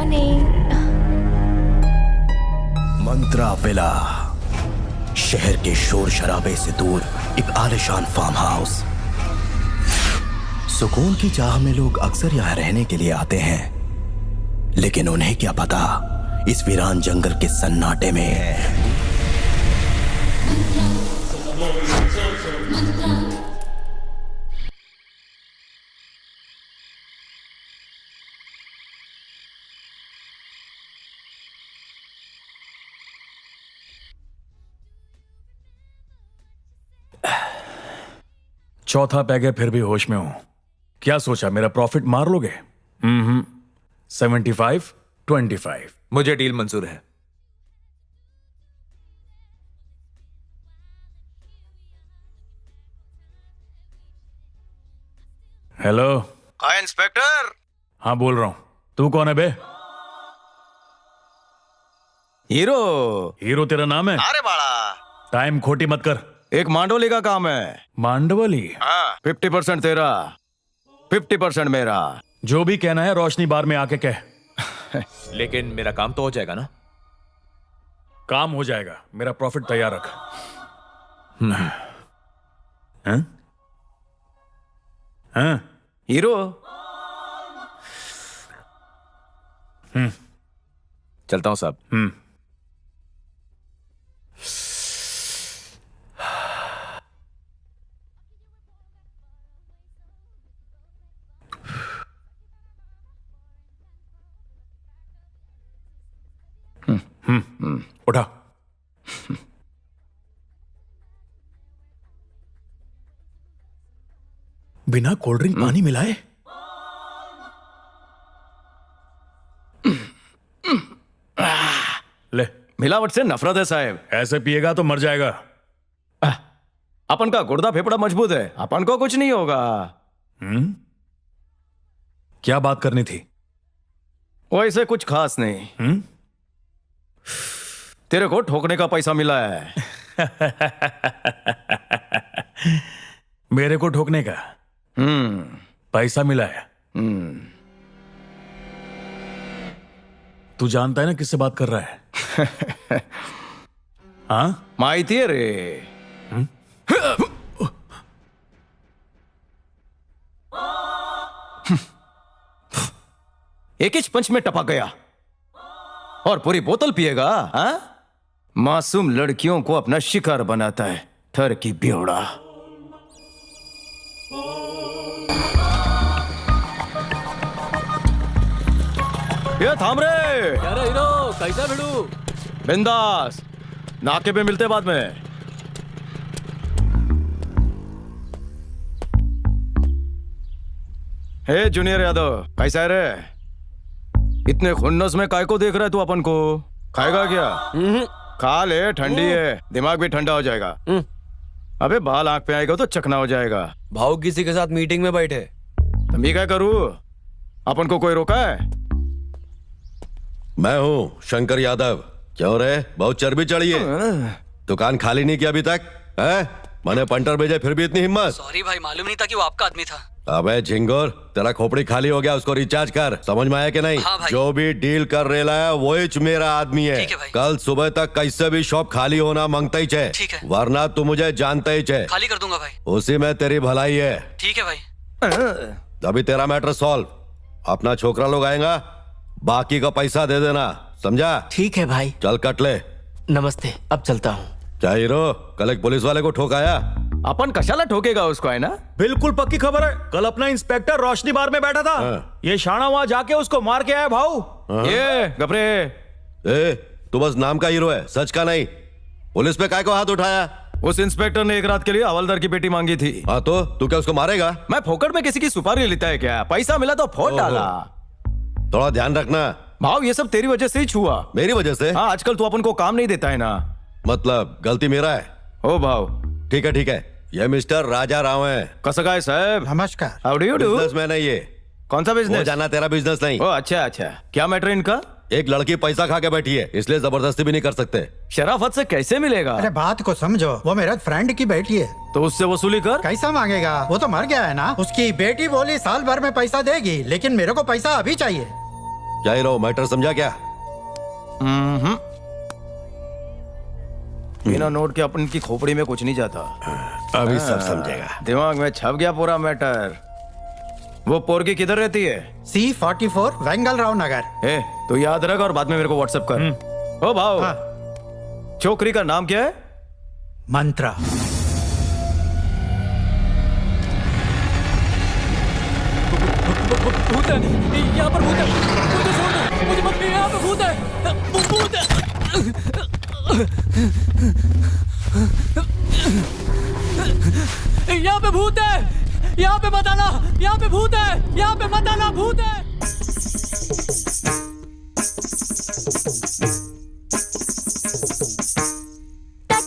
Morning. मंत्रा villa, शहर के शोर शराबे से दूर एक आलीशान फार्म हाउस। सुकून की चाह में लोग अक्सर यहाँ रहने के लिए आते हैं, लेकिन उन्हें क्या पता इस वीरान जंगल के सन्नाटे में चौथा पैग है, फिर भी होश में हूं। क्या सोचा मेरा प्रॉफिट मार लोगे? 75-25। मुझे डील मंजूर है। हेलो। हाँ इंस्पेक्टर। हाँ बोल रहा हूं। तू कौन है बे? हीरो। हीरो तेरा नाम है? अरे बाड़ा, टाइम खोटी मत कर। एक मांडोली का काम है। मांडवली? 50% तेरा, 50% मेरा। जो भी कहना है रोशनी बार में आके कह। लेकिन मेरा काम तो हो जाएगा ना? काम हो जाएगा, मेरा प्रॉफिट तैयार रख। हैं? हैं? हीरो। चलता हूं साहब। उठा। बिना कोल्ड ड्रिंक पानी मिलाए? ले। मिलावट से नफरत है साहब। ऐसे पिएगा तो मर जाएगा। अपन का गुर्दा फेफड़ा मजबूत है, अपन को कुछ नहीं होगा। क्या बात करनी थी? वैसे कुछ खास नहीं। तेरे को ठोकने का पैसा मिला है। मेरे को ठोकने का पैसा मिला है? तू जानता है ना किससे बात कर रहा है? हाँ माहिती है रे। एक ही पंच में टपक गया और पूरी बोतल पिएगा? हाँ? मासूम लड़कियों को अपना शिकार बनाता है, थर की बेवड़ा। ये थाम रे। क्या रे हीरो, कैसा भिड़ू? बिंदास, नाके पे मिलते बाद में। हे जूनियर यादव, कैसा है रे? इतने खुन्नस में काय को देख रहा है तू अपन को? खाएगा क्या? खा ले, ठंडी है, दिमाग भी ठंडा हो जाएगा। अबे बाल आंख पे आएगा तो चकना हो जाएगा। भाव किसी के साथ मीटिंग में बैठे। तो मैं क्या करूं? अपन को कोई रोका है? मैं हूँ शंकर यादव। क्यों रे, बहुत चर्बी चढ़ी है? दुकान खाली नहीं किया अभी तक है? मैंने पंटर भेजे फिर भी इतनी हिम्मत? सॉरी भाई, मालूम नहीं था कि वो आपका आदमी था। अबे झिंगोर, तेरा खोपड़ी खाली हो गया, उसको रिचार्ज कर। समझ में आया कि नहीं? हाँ भाई। जो भी डील कर रेला है वही मेरा आदमी है। ठीक है भाई। कल सुबह तक कैसे भी शॉप खाली होना मांगता ही छे, ठीक है। वरना तू मुझे जानता ही छे। खाली कर दूंगा भाई। उसी में तेरी भलाई है। ठीक है भाई। अभी तेरा मैटर सॉल्व। अपना छोकरा लोग आएगा, बाकी का पैसा दे देना, समझा? ठीक है भाई। चल कट ले। नमस्ते, अब चलता हूँ। क्या हीरो, कल एक पुलिस वाले को ठोकाया? अपन कशाला ठोकेगा उसको, है ना? बिल्कुल पक्की खबर है। कल अपना इंस्पेक्टर रोशनी बार में बैठा था। ये शाना वहां जाके उसको मार के आया भाऊ। ये घबरे। ए, तू बस नाम का हीरो है, सच का नहीं। पुलिस पे काय को हाथ उठाया? उस इंस्पेक्टर ने एक रात के लिए हवलदार की बेटी मांगी थी। हाँ तो तू क्या उसको मारेगा? मैं फोकट में किसी की सुपारी लेता है क्या? पैसा मिला तो फोड़ डाला। थोड़ा ध्यान रखना। भाव ये सब तेरी वजह से ही छुआ। मेरी वजह से? हाँ, आजकल तू अपन को काम नहीं देता है ना। मतलब गलती मेरा है? ओ भाव, ठीक है ठीक है। ये मिस्टर राजा राव है। कसं काय साहब? नमस्कार। How do you do? Businessman है ये। कौन सा वो बिजनेस? जाना तेरा बिजनेस नहीं। ओ अच्छा अच्छा, क्या मैटर इनका? एक लड़की पैसा खा के बैठी है, इसलिए जबरदस्ती भी नहीं कर सकते। शराफत से कैसे मिलेगा? अरे बात को समझो, वो मेरा फ्रेंड की बेटी है। तो उससे वसूली कर। कैसा मांगेगा? वो तो मर गया है ना। उसकी बेटी बोली साल भर में पैसा देगी, लेकिन मेरे को पैसा अभी चाहिए। जा ही रहो, मैटर समझा क्या? बिना नोट के अपन की खोपड़ी में कुछ नहीं जाता। अभी सब समझेगा। दिमाग में छप गया पूरा मैटर। वो पोरगी किधर रहती है? C44 वेंगल राव नगर। ए, तो याद रख और बाद में मेरे को व्हाट्सएप कर। ओ भाव, हाँ। छोकरी का नाम क्या है? मंत्रा। भूत है, यहाँ पर भूत है, मुझे छोड़ दो, मुझे मत, यहाँ पे भूत है, भूत है, यहाँ पे भूत है, यहाँ पे मत आना, यहाँ पे भूत है, यहाँ पे मत आना, भूत है।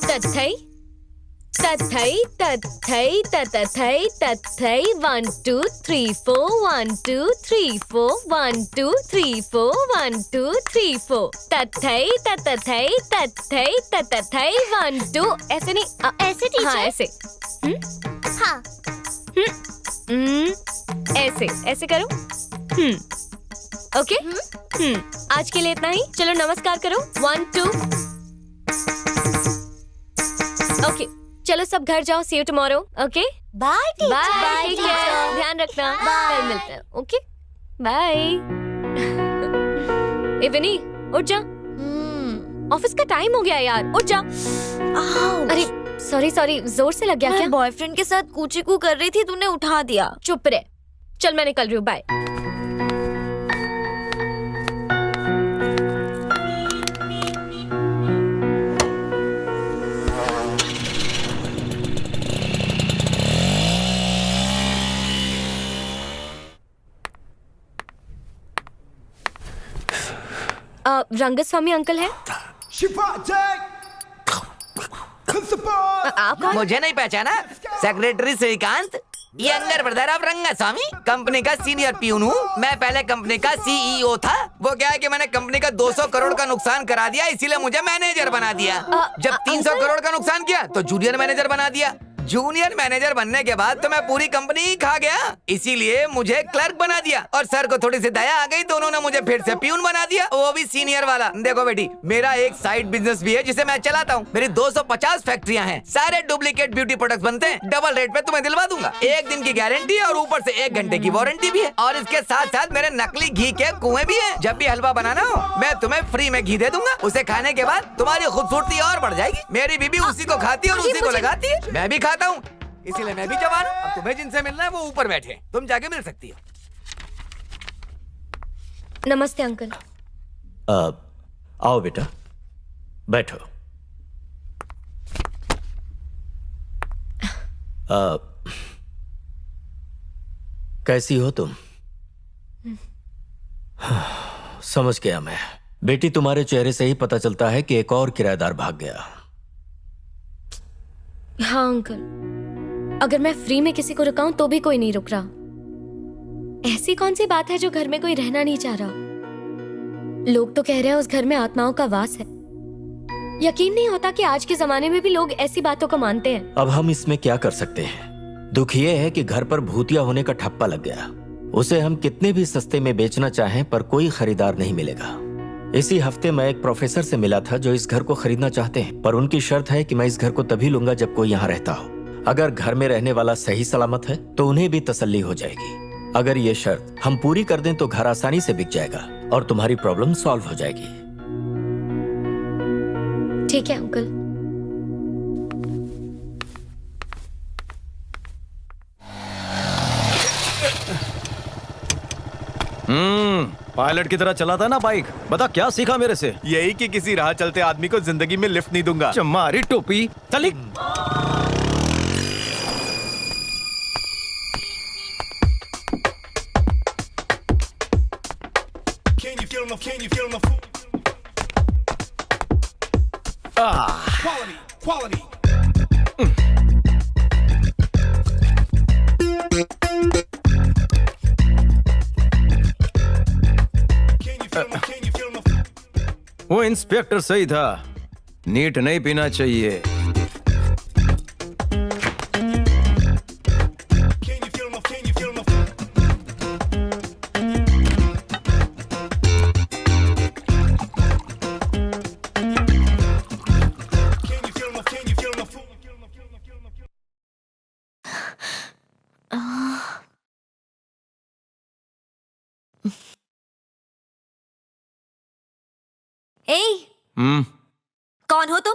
तथै तथै तथै तथै तथै 1 2 3 4 1 2 3 4 1 2 3 4 1 2 3 4 तथै तथै तथै तथै 1 2 ऐसे नहीं ऐसे टीचर हाँ ऐसे हाँ ऐसे ऐसे करो ओके आज के लिए इतना ही। चलो नमस्कार करो 1 2 ओके चलो सब घर जाओ। See you tomorrow. Okay bye bye ध्यान रखना। कल मिलते हैं। Okay bye. ए विनी उठ जा, ऑफिस का टाइम हो गया यार, उठ जा। अरे सॉरी सॉरी, जोर से लग गया क्या? बॉयफ्रेंड के साथ कूची कू कर रही थी, तूने उठा दिया। चुप रहे। चल मैं निकल रही हूँ, बाय। रंगस्वामी अंकल है? आप कौन? मुझे नहीं पहचाना? Secretary Shrikant, younger brother of Rangaswamy, company का सीनियर प्यून हूँ। मैं पहले कंपनी का सीईओ था। वो क्या है कि मैंने कंपनी का 200 करोड़ का नुकसान करा दिया, इसीलिए मुझे मैनेजर बना दिया। जब 300 करोड़ का नुकसान किया तो जूनियर मैनेजर बना दिया। जूनियर मैनेजर बनने के बाद तो मैं पूरी कंपनी ही खा गया, इसीलिए मुझे क्लर्क बना दिया। और सर को थोड़ी सी दया आ गई, दोनों ने मुझे फिर से प्यून बना दिया, वो भी सीनियर वाला। देखो बेटी, मेरा एक साइड बिजनेस भी है जिसे मैं चलाता हूँ। मेरी 250 फैक्ट्रियाँ हैं, सारे डुप्लीकेट ब्यूटी प्रोडक्ट्स बनते हैं। डबल रेट पे तुम्हें दिलवा दूंगा, 1 दिन की गारंटी है और ऊपर से 1 घंटे की वारंटी भी है। और इसके साथ साथ मेरे नकली घी के कुएं भी हैं। जब भी हलवा बनाना हो मैं तुम्हें फ्री में घी दे दूंगा। उसे खाने के बाद तुम्हारी खूबसूरती और बढ़ जाएगी। मेरी बीबी उसी को खाती है और उसी को लगाती है। मैं भी खाता हूँ, इसीलिए मैं भी जवान हूँ। अब तुम्हें जिनसे मिलना है वो ऊपर बैठे हैं, तुम जाके मिल सकती हो। नमस्ते अंकल। आओ बेटा, बैठो। कैसी हो तुम? समझ गया मैं। बेटी, तुम्हारे चेहरे से ही पता चलता है कि एक और किराएदार भाग गया। हाँ अंकल, अगर मैं फ्री में किसी को रुकाऊं तो भी कोई नहीं रुक रहा। ऐसी कौन सी बात है जो घर में कोई रहना नहीं चाह रहा? लोग तो कह रहे हैं उस घर में आत्माओं का वास है। यकीन नहीं होता कि आज के जमाने में भी लोग ऐसी बातों को मानते हैं। अब हम इसमें क्या कर सकते हैं? दुख ये है कि घर पर भूतिया होने का ठप्पा लग गया। उसे हम कितने भी सस्ते में बेचना चाहें पर कोई खरीदार नहीं मिलेगा। इसी हफ्ते मैं एक प्रोफेसर से मिला था जो इस घर को खरीदना चाहते हैं, पर उनकी शर्त है कि मैं इस घर को तभी लूंगा जब कोई यहाँ रहता हो। अगर घर में रहने वाला सही सलामत है तो उन्हें भी तसल्ली हो जाएगी। अगर ये शर्त हम पूरी कर दें तो घर आसानी से बिक जाएगा और तुम्हारी प्रॉब्लम सॉल्व हो जाएगी। ठीक है अंकल। पायलट की तरह चलाता ना बाइक। बता क्या सीखा मेरे से? यही कि किसी राह चलते आदमी को जिंदगी में लिफ्ट नहीं दूंगा। चमारी टोपी चली। वो इंस्पेक्टर सही था, नीट नहीं पीना चाहिए। ए, कौन हो तुम?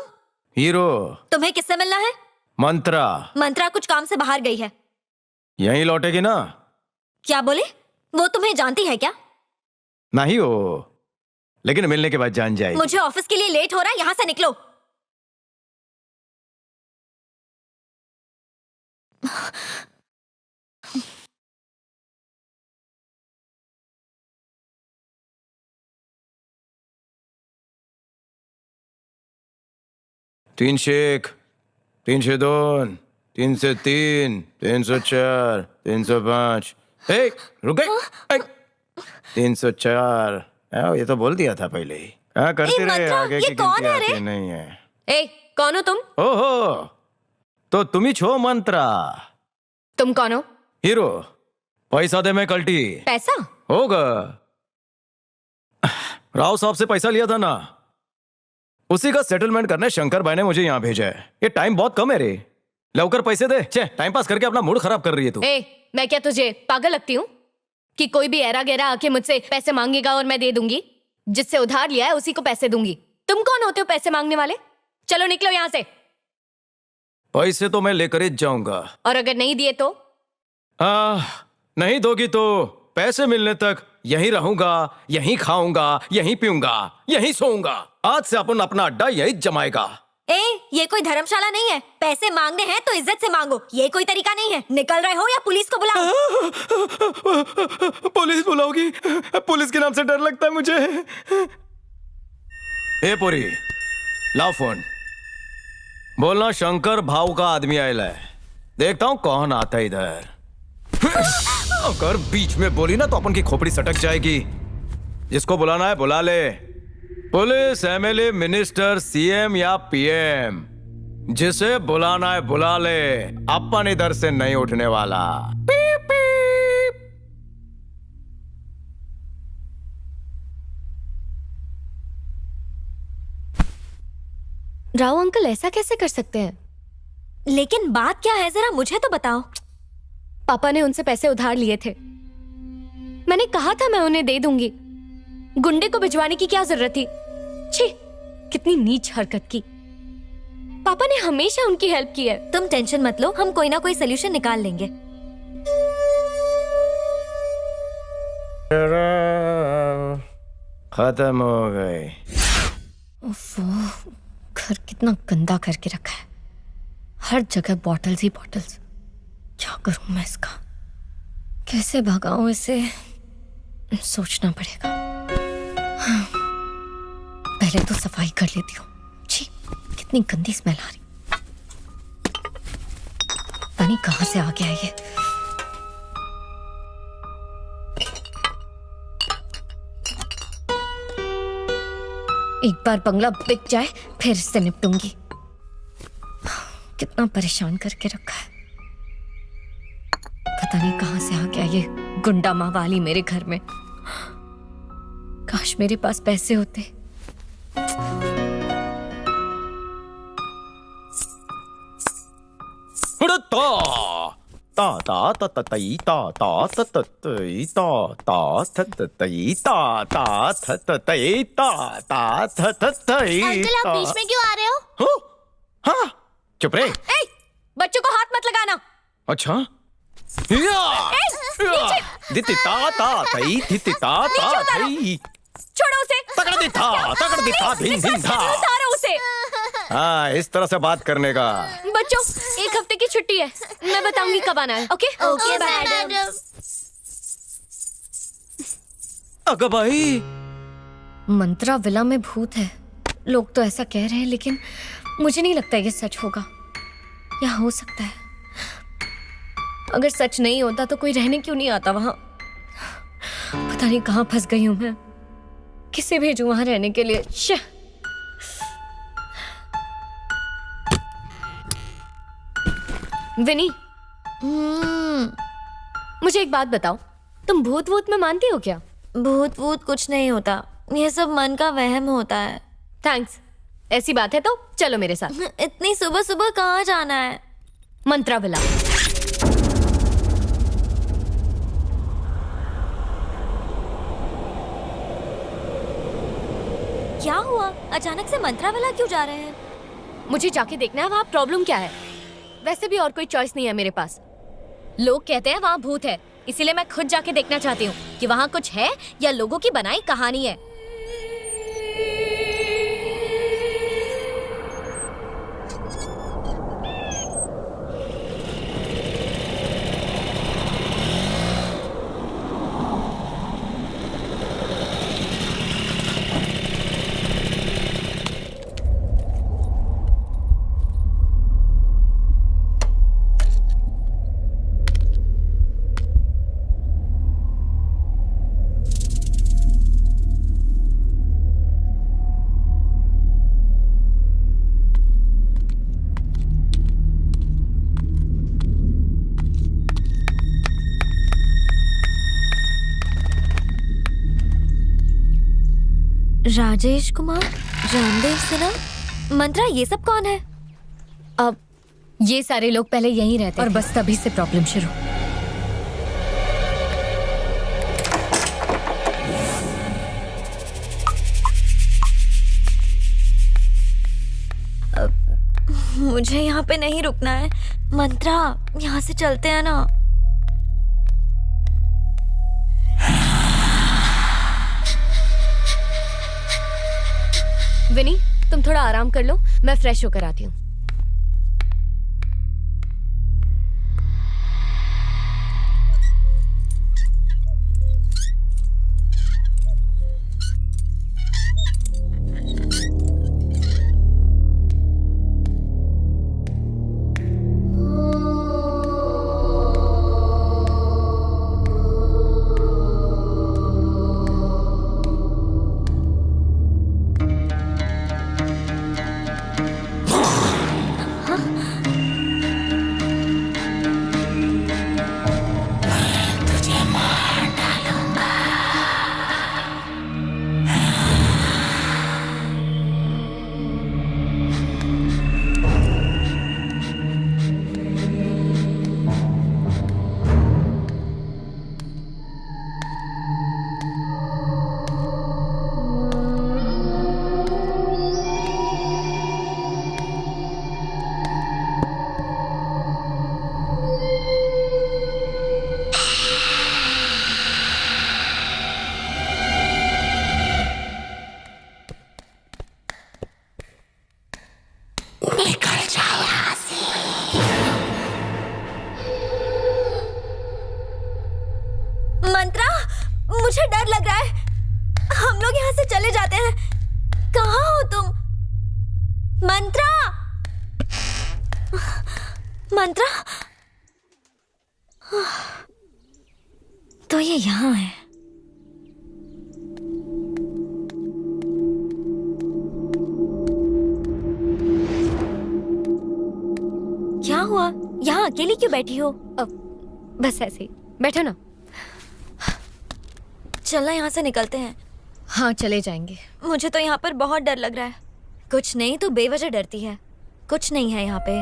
हीरो। तुम्हें किससे मिलना है? मंत्रा। मंत्रा कुछ काम से बाहर गई है। यहीं लौटेगी ना? क्या बोले? वो तुम्हें जानती है क्या? नहीं हो, लेकिन मिलने के बाद जान जाएगी। मुझे ऑफिस के लिए लेट हो रहा है, यहाँ से निकलो। तीन शेख, 302, 303, 304, 305। रुक गई। 304। ये तो बोल दिया था पहले ही। हाँ, करते रहे। आगे की गिनती आती नहीं है। ए, कौन हो तुम? ओहो, तो तुम ही छो मंत्रा। तुम कौन हो? हीरो। पैसा दे, मैं कल्टी। पैसा होगा। राव साहब से पैसा लिया था ना, उसी का सेटलमेंट करने शंकर भाई ने मुझे यहाँ भेजा है। ये टाइम बहुत कम है रे, लवकर पैसे दे। टाइम पास करके अपना मूड खराब कर रही है तू। मैं क्या तुझे पागल लगती हूँ कि कोई भी ऐरा गैरा आके मुझसे पैसे मांगेगा और मैं दे दूंगी? जिससे उधार लिया है उसी को पैसे दूंगी। तुम कौन होते हो पैसे मांगने वाले? चलो निकलो यहाँ से। पैसे तो मैं लेकर ही जाऊंगा। और अगर नहीं दिए तो? नहीं दोगी तो पैसे मिलने तक यहीं रहूंगा, यहीं खाऊंगा, यहीं पीऊंगा, यहीं सोऊंगा। आज से अपन अपना अड्डा यहीं जमाएगा। ये कोई धर्मशाला नहीं है। पैसे मांगने हैं तो इज्जत से मांगो, ये कोई तरीका नहीं है। निकल रहे हो या पुलिस को बुलाओ? पुलिस बुलाओगी? पुलिस के नाम से डर लगता है मुझे। ए पुरी, लाओ फोन। बोलना शंकर भाव का आदमी आया है। देखता हूँ कौन आता है इधर। अगर बीच में बोली ना तो अपन की खोपड़ी सटक जाएगी। जिसको बुलाना है बुला ले। पुलिस, एमएलए, मिनिस्टर, सीएम या पीएम, जिसे बुलाना है बुला ले। अपन इधर से नहीं उठने वाला। पीप पीप। राव अंकल ऐसा कैसे कर सकते हैं? लेकिन बात क्या है, जरा मुझे तो बताओ। पापा ने उनसे पैसे उधार लिए थे। मैंने कहा था मैं उन्हें दे दूंगी। गुंडे को भिजवाने की क्या जरूरत थी? छी, कितनी नीच हरकत की। पापा ने हमेशा उनकी हेल्प की है। तुम टेंशन मत लो, हम कोई ना कोई सोल्यूशन निकाल लेंगे। खत्म हो गए। घर कितना गंदा करके रखा है। हर जगह बॉटल्स ही बॉटल्स। क्या करूं मैं इसका? कैसे भगाऊं इसे? सोचना पड़ेगा। हाँ। पहले तो सफाई कर लेती हूँ। छी, कितनी गंदी स्मेल आ रही। पता नहीं कहां से आ गया ये। एक बार बंगला बिक जाए फिर इससे निपटूंगी। कितना परेशान करके रखा है। पता नहीं कहां से आ गया ये गुंडा मावाली मेरे घर में। काश मेरे पास पैसे होते। ता ता ता ता तई ता ता ता ता तई ता ता ता ता तई ता ता ता ता तई ता ता ता ता तई। अंकल, आप बीच में क्यों आ रहे हो? हाँ, चुप रहे। बच्चों को हाथ मत लगाना। अच्छा। दिति ता ता तई दिति ता ता तई। छोड़ो उसे। तगड़ दी था धिन धिन था। उतारो उसे। हाँ, इस तरह से बात करने का। बच्चों, 1 हफ्ते की छुट्टी है। मैं बताऊंगी कब आना है। Okay okay madam. अगर भाई, मंत्रा विला में भूत है। लोग तो ऐसा कह रहे हैं, लेकिन मुझे नहीं लगता ये सच होगा। या हो सकता है। अगर सच नहीं होता तो कोई रहने क्यों नहीं आता वहां? पता नहीं कहां फंस गई हूं मैं। किसे भेजूं वहां रहने के लिए? विनी, मुझे एक बात बताओ, तुम भूत वूत में मानती हो क्या? भूत वूत कुछ नहीं होता, ये सब मन का वहम होता है। थैंक्स। ऐसी बात है तो चलो मेरे साथ। इतनी सुबह सुबह कहाँ जाना है? मंत्रा विला। क्या हुआ? अचानक से मंत्रा वाला क्यों जा रहे हैं? मुझे जाके देखना है वहाँ प्रॉब्लम क्या है। वैसे भी और कोई चॉइस नहीं है मेरे पास। लोग कहते हैं वहाँ भूत है, इसीलिए मैं खुद जाके देखना चाहती हूँ कि वहाँ कुछ है या लोगों की बनाई कहानी है। राजेश कुमार, रामदेव सिन्हा, मंत्रा, ये सब कौन है? अब ये सारे लोग पहले यहीं रहते और बस तभी से प्रॉब्लम शुरू। मुझे यहाँ पे नहीं रुकना है। मंत्रा, यहाँ से चलते हैं ना। विनी, तुम थोड़ा आराम कर लो, मैं फ्रेश होकर आती हूँ। मंत्रा, मुझे डर लग रहा है। हम लोग यहाँ से चले जाते हैं। कहाँ हो तुम? मंत्रा, मंत्रा, तो ये यहाँ है। क्या हुआ? यहाँ अकेली क्यों बैठी हो? बस ऐसे ही बैठो ना। चलना, यहाँ से निकलते हैं। हाँ, चले जाएंगे। मुझे तो यहाँ पर बहुत डर लग रहा है। कुछ नहीं तो बेवजह डरती है। कुछ नहीं है यहाँ पे।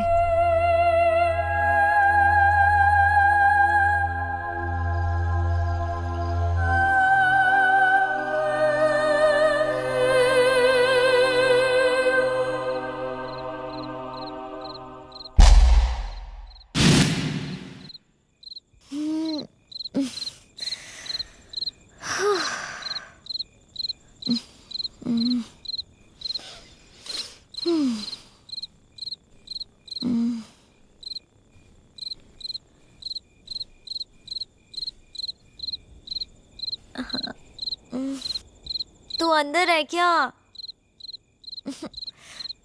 तू अंदर है क्या?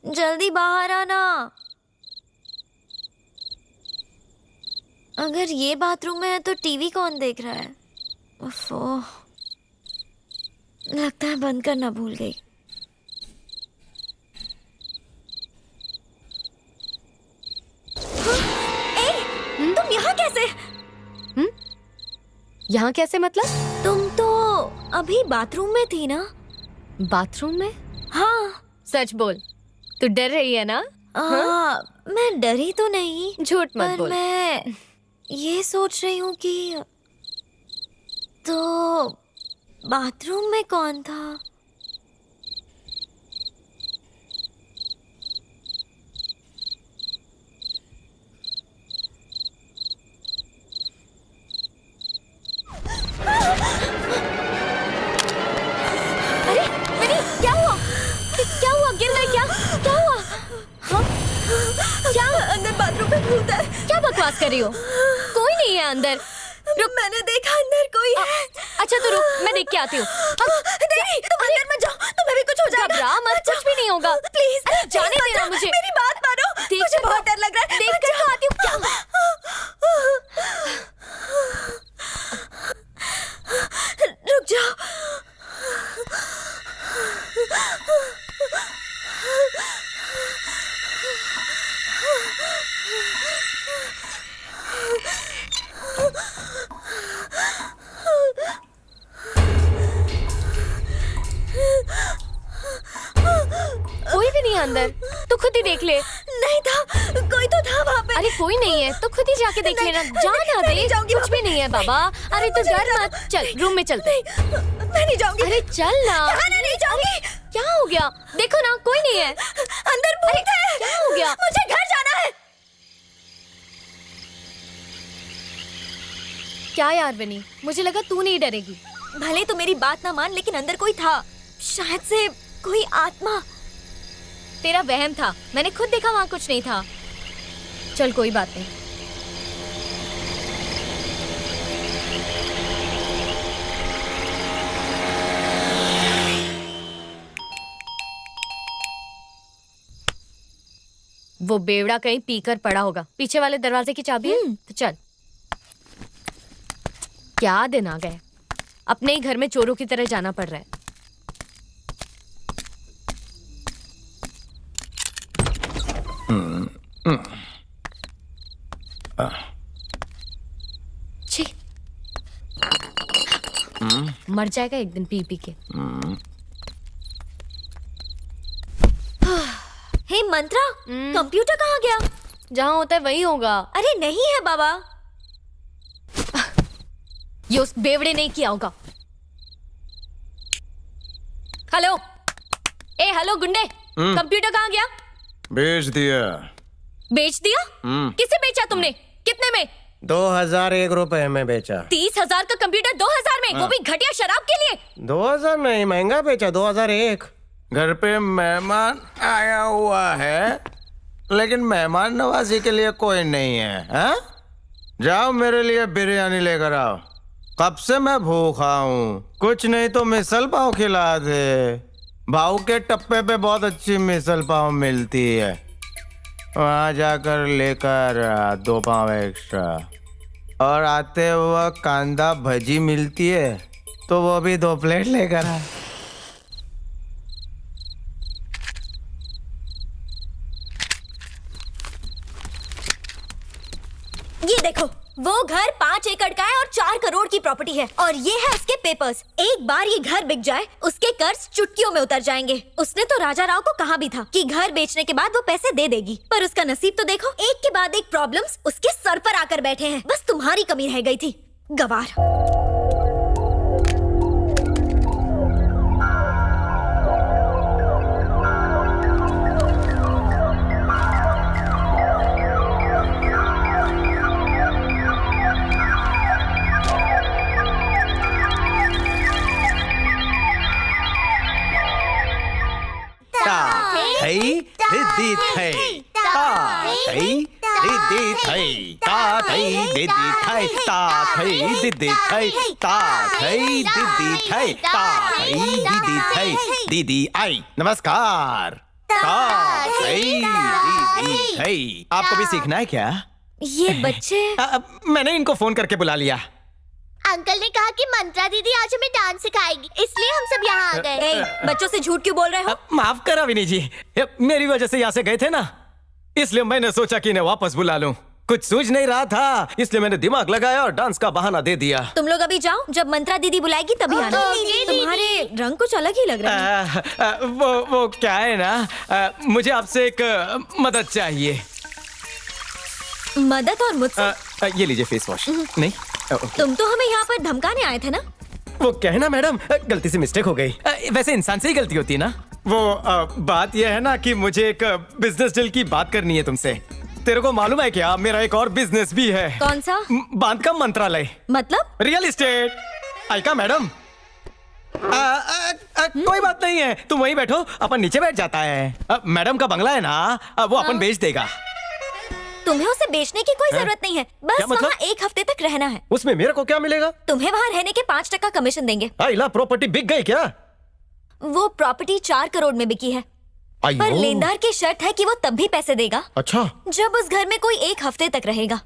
जल्दी बाहर आना। अगर ये बाथरूम में है तो टीवी कौन देख रहा है? ओफो, लगता है बंद करना भूल गई। तुम यहाँ कैसे? यहाँ कैसे मतलब? तुम तो अभी बाथरूम में थी ना? बाथरूम में? हाँ। सच बोल, तू डर रही है ना? मैं डरी तो नहीं, झूठ मत पर बोल। मैं ये सोच रही हूँ कि तो बाथरूम में कौन था? बकवास कर रही हो? कोई नहीं है अंदर। रुक, मैंने देखा अंदर कोई है। अच्छा तो रुक, मैं देख के आती हूँ। नहीं, तुम अंदर मत जाओ, तुम्हें भी कुछ हो जाएगा। घबरा मत, कुछ भी नहीं होगा। प्लीज अरे जाने देना मुझे। मेरी बात मानो, मुझे बहुत डर लग रहा है। देख कर तो आती हूँ। क्या रुक जाओ। कोई भी नहीं है अंदर, तो खुद ही देख ले। नहीं था, कोई तो था वहाँ पे। अरे कोई नहीं है तो खुद ही जाके देख लेना। जा ना मैं दे, नहीं जाऊंगी कुछ भी नहीं है बाबा। अरे तो डर मत, चल रूम में चलते। मैं नहीं जाऊंगी। अरे चल ना। कहा ना नहीं जाऊंगी। क्या हो गया? देखो ना, कोई नहीं है अंदर। भूत है। क्या हो गया? मुझे घर जाना है। क्या यार विनी, मुझे लगा तू नहीं डरेगी। भले तो मेरी बात ना मान, लेकिन अंदर कोई था, शायद से कोई आत्मा। तेरा वहम था, मैंने खुद देखा वहां कुछ नहीं था। चल कोई बात नहीं। वो बेवड़ा कहीं पीकर पड़ा होगा। पीछे वाले दरवाजे की चाबी है तो चल। क्या दिन आ गए, अपने ही घर में चोरों की तरह जाना पड़ रहा है। छी, मर जाएगा एक दिन पी पी के। हे मंत्रा, कंप्यूटर कहाँ गया? जहाँ होता है वही होगा। अरे नहीं है बाबा। ये उस बेवड़े ने किया होगा। हेलो, ए हेलो गुंडे, कंप्यूटर कहाँ गया? बेच दिया। बेच दिया? किसे बेचा तुमने? कितने में? 2001 रुपए में बेचा। 30,000 का कंप्यूटर 2,000 में, वो भी घटिया शराब के लिए। 2000 नहीं, महंगा बेचा, 2001। घर पे मेहमान आया हुआ है, लेकिन मेहमान नवाजी के लिए कोई नहीं है, हा? जाओ मेरे लिए बिरयानी लेकर आओ। कब से मैं भूखा हूँ। कुछ नहीं तो मिसल पाव खिला दे। भाऊ के टप्पे पे बहुत अच्छी मिसल पाव मिलती है, वहाँ जाकर लेकर 2 पाव एक्स्ट्रा। और आते वक्त कांदा भजी मिलती है तो वो भी 2 प्लेट लेकर आ। ये देखो, वो घर 5 एकड़ का है और 4 करोड़ की प्रॉपर्टी है, और ये है उसके पेपर्स। एक बार ये घर बिक जाए, उसके कर्ज चुटकियों में उतर जाएंगे। उसने तो राजा राव को कहा भी था कि घर बेचने के बाद वो पैसे दे देगी, पर उसका नसीब तो देखो, एक के बाद एक प्रॉब्लम्स उसके सर पर आकर बैठे हैं। बस तुम्हारी कमी रह गई थी, गवार। दीदी आई, नमस्कार। आपको भी सीखना है क्या? ये बच्चे मैंने इनको फोन करके बुला लिया। अंकल ने कहा कि मंत्रा दीदी आज हमें डांस सिखाएगी, इसलिए हम सब यहाँ आ गए। बच्चों से झूठ क्यों बोल रहे हो? माफ करा विनी जी, मेरी वजह से यहाँ से गए थे ना, इसलिए मैंने सोचा कि इन्हें वापस बुला लूं। कुछ सूझ नहीं रहा था, इसलिए मैंने दिमाग लगाया और डांस का बहाना दे दिया। तुम लोग अभी जाओ, जब मंत्रा दीदी बुलाएगी तभी आना। तुम्हारे रंग कुछ अलग ही लग रहे हैं। वो क्या है ना, मुझे आपसे एक मदद चाहिए। मदद? और मुझसे? ये लीजिए फेस वॉश। नहीं, तुम तो हमें यहाँ पर धमकाने आए थे ना? वो क्या है ना मैडम, गलती से मिस्टेक हो गई। वैसे इंसान से ही गलती होती है ना। वो बात यह है ना कि मुझे एक बिजनेस डील की बात करनी है तुमसे। तेरे को मालूम है क्या, मेरा एक और बिजनेस भी है। कौन सा? बांध का मंत्रालय। मतलब? Real estate. आइका मैडम, कोई बात नहीं है, तुम वहीं बैठो, अपन नीचे बैठ जाता है। मैडम का बंगला है ना, वो अपन बेच देगा। तुम्हें उसे बेचने की कोई जरूरत नहीं है, बस क्या मतलब? वहाँ 1 हफ्ते तक रहना है। उसमें मेरे को क्या मिलेगा? तुम्हें वहाँ रहने के 5% कमीशन देंगे। आइला प्रॉपर्टी बिक गई क्या? वो प्रॉपर्टी 4 करोड़ में बिकी है, पर लेनदार की शर्त है कि वो तब भी पैसे देगा अच्छा, जब उस घर में कोई 1 हफ्ते तक रहेगा।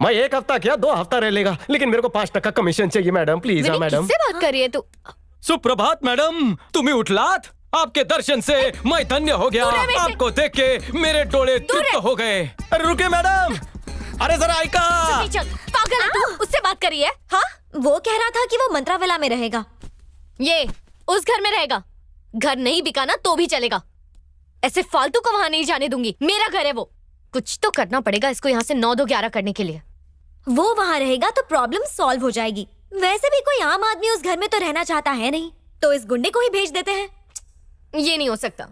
मैं 1 हफ्ता क्या 2 हफ्ता रह लेगा, लेकिन मेरे को 5% कमीशन चाहिए मैडम, प्लीज। हाँ मैडम। किससे बात कर रही है तू? सुप्रभात मैडम, तुम्ही उठलात? आपके दर्शन से मैं धन्य हो गया। आपको देख के मेरे डोळे तृप्त हो गए। अरे रुके मैडम, अरे जरा आइका। पागल है तू? उससे बात कर रही है? हाँ, वो कह रहा था कि वो मंत्राविला में रहेगा। ये उस घर में रहेगा। घर नहीं बिका ना तो भी चलेगा, ऐसे फालतू को वहां नहीं जाने दूंगी। मेरा घर है वो। कुछ तो करना पड़ेगा इसको यहाँ से 9-2-11 करने के लिए। वो वहाँ रहेगा तो प्रॉब्लम सॉल्व हो जाएगी। वैसे भी कोई आम आदमी उस घर में तो रहना चाहता है नहीं, तो इस गुंडे को ही भेज देते हैं। ये नहीं हो सकता।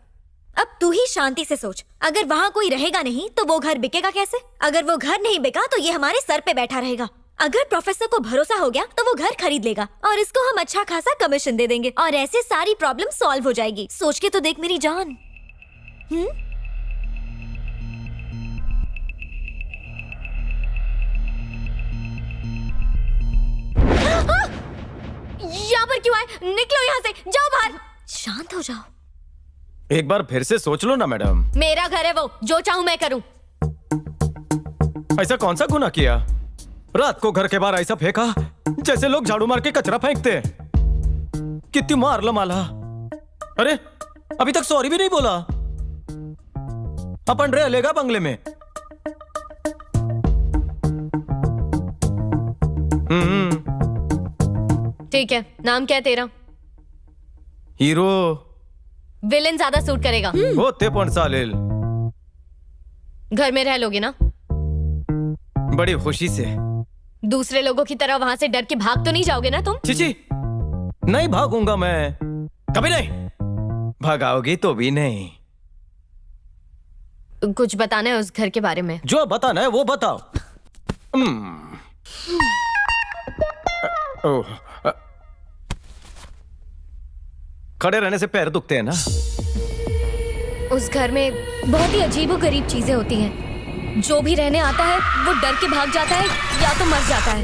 अब तू ही शांति से सोच, अगर वहाँ कोई रहेगा नहीं तो वो घर बिकेगा कैसे? अगर वो घर नहीं बिका तो ये हमारे सर पे बैठा रहेगा। अगर प्रोफेसर को भरोसा हो गया तो वो घर खरीद लेगा और इसको हम अच्छा खासा कमीशन दे देंगे और ऐसे सारी प्रॉब्लम सॉल्व हो जाएगी। सोच के तो देख मेरी जान। यहाँ पर क्यों आए? निकलो यहाँ से, जाओ बाहर। शांत हो जाओ। एक बार फिर से सोच लो ना मैडम। मेरा घर है वो, जो चाहूं मैं करूं। ऐसा कौन सा गुनाह किया? रात को घर के बाहर ऐसा फेंका जैसे लोग झाड़ू मार के कचरा फेंकते हैं। कितनी मार माला। अरे अभी तक सॉरी भी नहीं बोला। अपन रह लेगा बंगले में। ठीक है, नाम क्या है तेरा? हीरो। विलेन ज्यादा सूट करेगा। होते पण चालेल। घर में रह लोगे ना? बड़ी खुशी से। दूसरे लोगों की तरह वहां से डर के भाग तो नहीं जाओगे ना तुम? चीची, नहीं भागूंगा मैं, कभी नहीं। भागाओगी तो भी नहीं। कुछ बताना है उस घर के बारे में? जो बताना है वो बताओ। खड़े रहने से पैर दुखते हैं ना। उस घर में बहुत ही अजीबोगरीब चीजें होती हैं। जो भी रहने आता है वो डर के भाग जाता है या तो मर जाता है।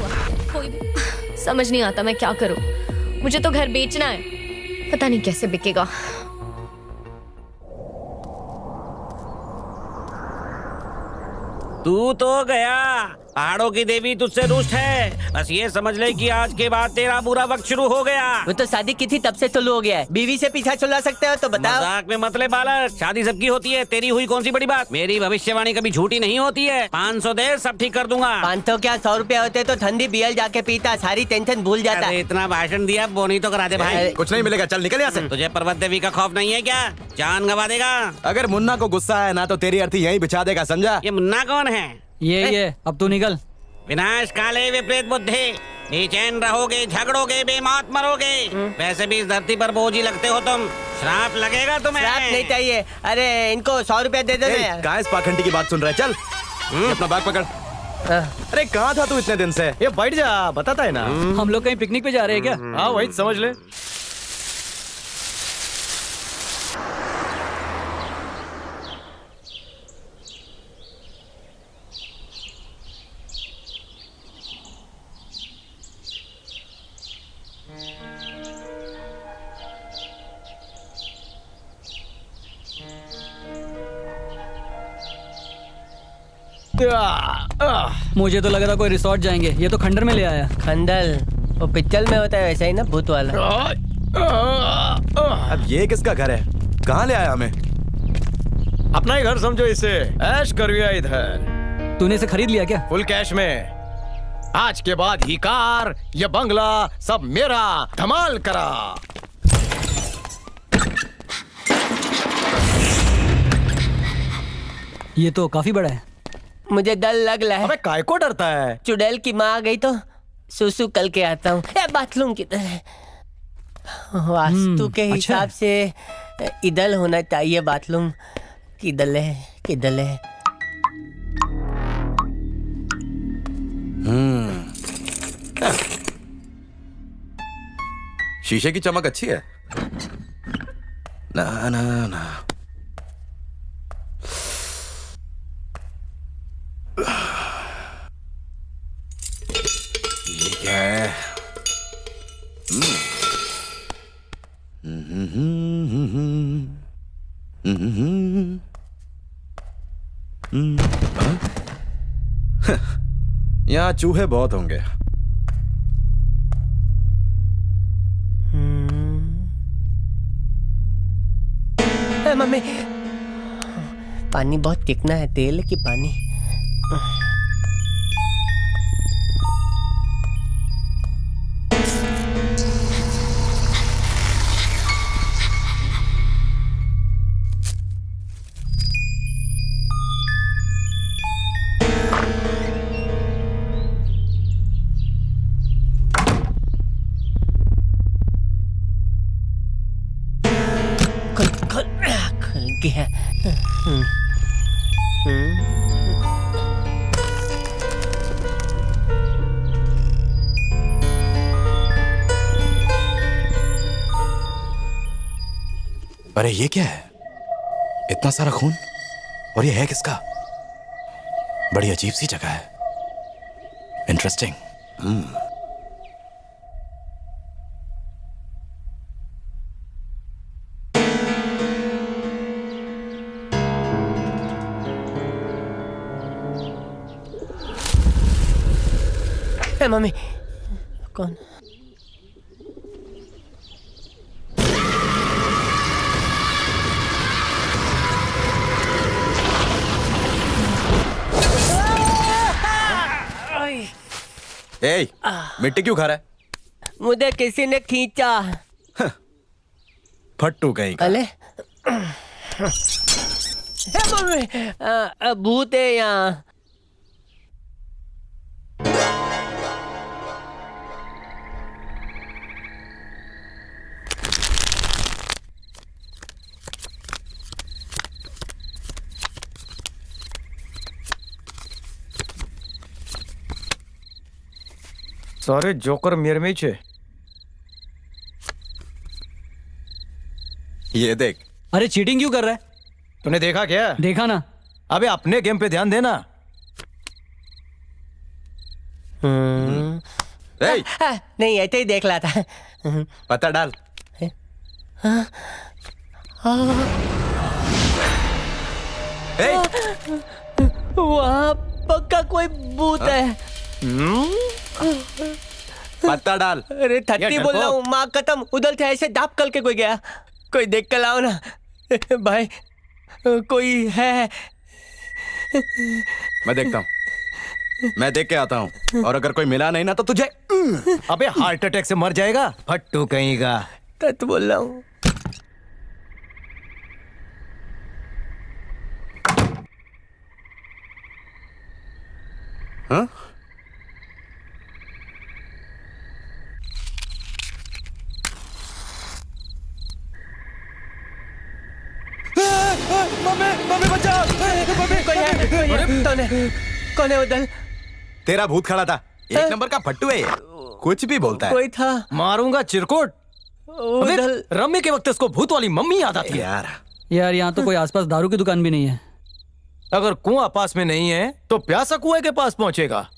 कोई भी समझ नहीं आता मैं क्या करूं। मुझे तो घर बेचना है, पता नहीं कैसे बिकेगा। तू तो गया, पहाड़ों की देवी तुझसे रुष्ट है। बस ये समझ ले कि आज के बाद तेरा बुरा वक्त शुरू हो गया। वो तो शादी की थी तब से चुल्लू हो गया है। बीवी से पीछा छुड़ा सकते हो तो बताओ। मजाक में मत ले बालक, शादी सबकी होती है, तेरी हुई कौन सी बड़ी बात। मेरी भविष्यवाणी कभी झूठी नहीं होती है। 500 दे, सब ठीक कर दूंगा। 500 क्या 100 रुपया होते तो ठंडी बियल जाके पीता, सारी टेंशन भूल जाता। इतना भाषण दिया, बोनी तो करा दे भाई। कुछ नहीं मिलेगा, चल निकल यहाँ से। तुझे पर्वत देवी का खौफ नहीं है क्या? जान गवा देगा। अगर मुन्ना को गुस्सा है ना तो तेरी अर्थी यहीं बिछा देगा, समझा? ये मुन्ना कौन है? ये अब तू निकल। विनाश काले विपरीत बुद्धि, बेचैन रहोगे, झगड़ोगे, बेमौत मरोगे। वैसे भी इस धरती पर बोझ ही लगते हो तुम। श्राप लगेगा तुम्हें। श्राप नहीं चाहिए। अरे इनको 100 रुपया दे दो ना। कहाँ इस पाखंडी की बात सुन रहा है? चल अपना बैग पकड़। अरे कहाँ था तू इतने दिन से? ये बैठ जा, बताता है ना। हम लोग कहीं पिकनिक पे जा रहे हैं क्या? हाँ वही समझ ले। मुझे तो लगा था कोई रिसोर्ट जाएंगे, ये तो खंडर में ले आया। खंडल वो पिक्चर में होता है वैसा ही ना, भूत वाला। अब ये किसका घर है? कहाँ ले आया हमें? अपना ही घर समझो इसे। ऐश करिए इधर। तूने इसे खरीद लिया क्या? फुल कैश में। आज के बाद ही कार, ये बंगला सब मेरा। धमाल करा। ये तो काफी बड़ा है। मुझे डर लग रहा है। अबे काय को डरता है? चुड़ैल की माँ आ गई तो सुसु कल के आता हूँ। बाथरूम की तरह वास्तु के हिसाब से इधर होना चाहिए बाथरूम। किधर है किधर है? शीशे की चमक अच्छी है ना ना ना। यहाँ चूहे बहुत होंगे। मम्मी, पानी बहुत चिकना है, तेल की पानी। खुल गया। अरे ये क्या है? इतना सारा खून, और ये है किसका? बड़ी अजीब सी जगह है। इंटरेस्टिंग। मम्मी, कौन? ए, मिट्टी क्यों खा रहा है? मुझे किसी ने खींचा। फट्टू कहीं का। अले मम्मी, भूत है यहाँ। सारे जोकर मेरे में ही छे। ये देख। अरे चीटिंग क्यों कर रहा है? तूने देखा क्या? देखा ना। अबे अपने गेम पे ध्यान देना। नहीं, ऐसे ही देख रहा था। पता डाल। वहाँ पक्का कोई भूत है। पता डाल। अरे थट्टी बोल रहा हूँ, माँ कसम, उधर से ऐसे दाप करके कोई गया। कोई देख कर लाओ ना भाई, कोई है। मैं देखता हूँ। मैं देख के आता हूँ, और अगर कोई मिला नहीं ना तो तुझे अबे हार्ट अटैक से मर जाएगा, फट्टू कहीं का। सच बोल रहा हूँ। हाँ? मम्मी बचाओ। कौन है उधर? तेरा भूत खड़ा था। एक नंबर का फट्टू है ये। कुछ भी बोलता है। कोई था। मारूंगा चिरकुट। रम्मी के वक्त इसको भूत वाली मम्मी याद आती है। यार यहाँ तो कोई आसपास दारू की दुकान भी नहीं है। अगर कुआं पास में नहीं है तो प्यासा कुएं के पास पहुंचेगा।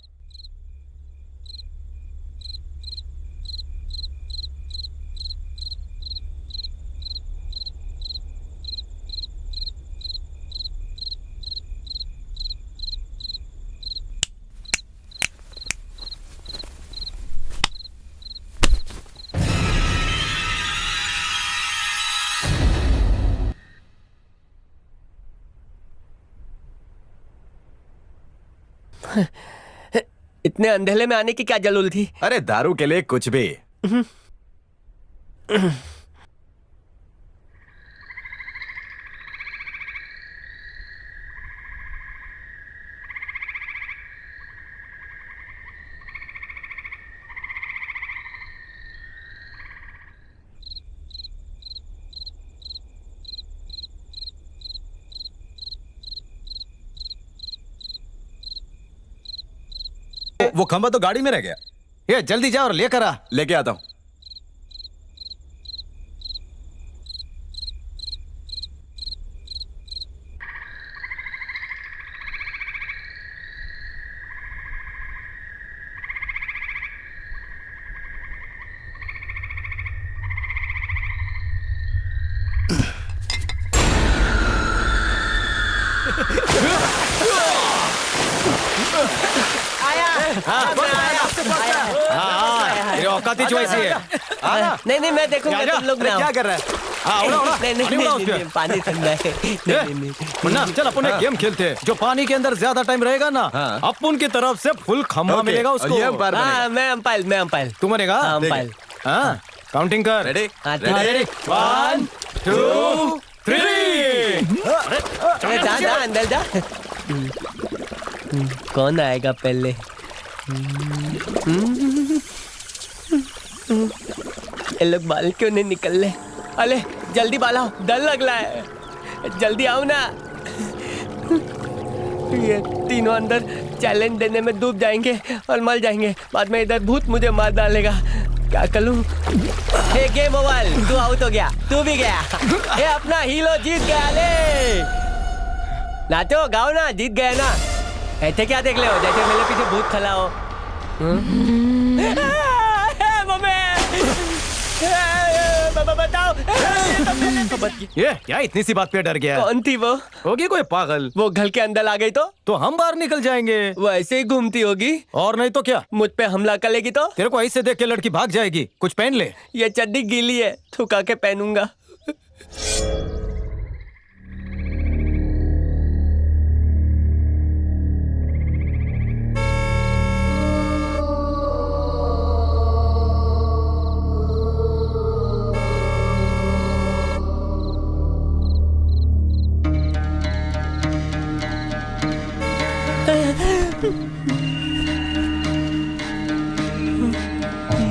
इतने अंधेले में आने की क्या जरूरत थी? अरे दारू के लिए कुछ भी। वो खंबा तो गाड़ी में रह गया। ये जल्दी जा और लेकर आ। लेके आता हूं। आया। तेरी औकात ही वैसी है। नहीं नहीं मैं देखूंगा तुम लोग ना क्या कर रहा है? नहीं नहीं नहीं पानी ठंडा है। मुन्ना चल अपन एक गेम खेलते हैं। जो पानी के अंदर ज्यादा टाइम रहेगा ना अपन की तरफ से फुल खम्मा मिलेगा उसको। मैं अंपायर तू बनेगा अंपायर। हाँ काउंटिंग कर। रेडी? 1 2 3। जा अंदर जा। कौन आएगा पहले? ये लोग बाल क्यों नहीं निकल रहे? अरे जल्दी बाल आओ, डर लग रहा है। जल्दी आओ ना। ये तीनों अंदर चैलेंज देने में डूब जाएंगे और मर जाएंगे। बाद में इधर भूत मुझे मार डालेगा। क्या करूं? हे गेम ओवर, तू आउट हो गया, तू भी गया। ये अपना हीरो जीत गया। ले नाचो गाओ ना, जीत गए ना। ऐसे क्या देख ले हो जैसे मेरे पीछे भूत खड़ा हो। बताओ ये क्या इतनी सी बात पे डर गया? कौन थी वो? होगी कोई पागल। वो घर के अंदर आ गई तो हम बाहर निकल जाएंगे। वो ऐसे ही घूमती होगी और नहीं तो क्या? मुझ पे हमला करेगी तो? तेरे को ऐसे देख के लड़की भाग जाएगी। कुछ पहन ले। ये चड्डी गीली है, थुका के पहनूंगा।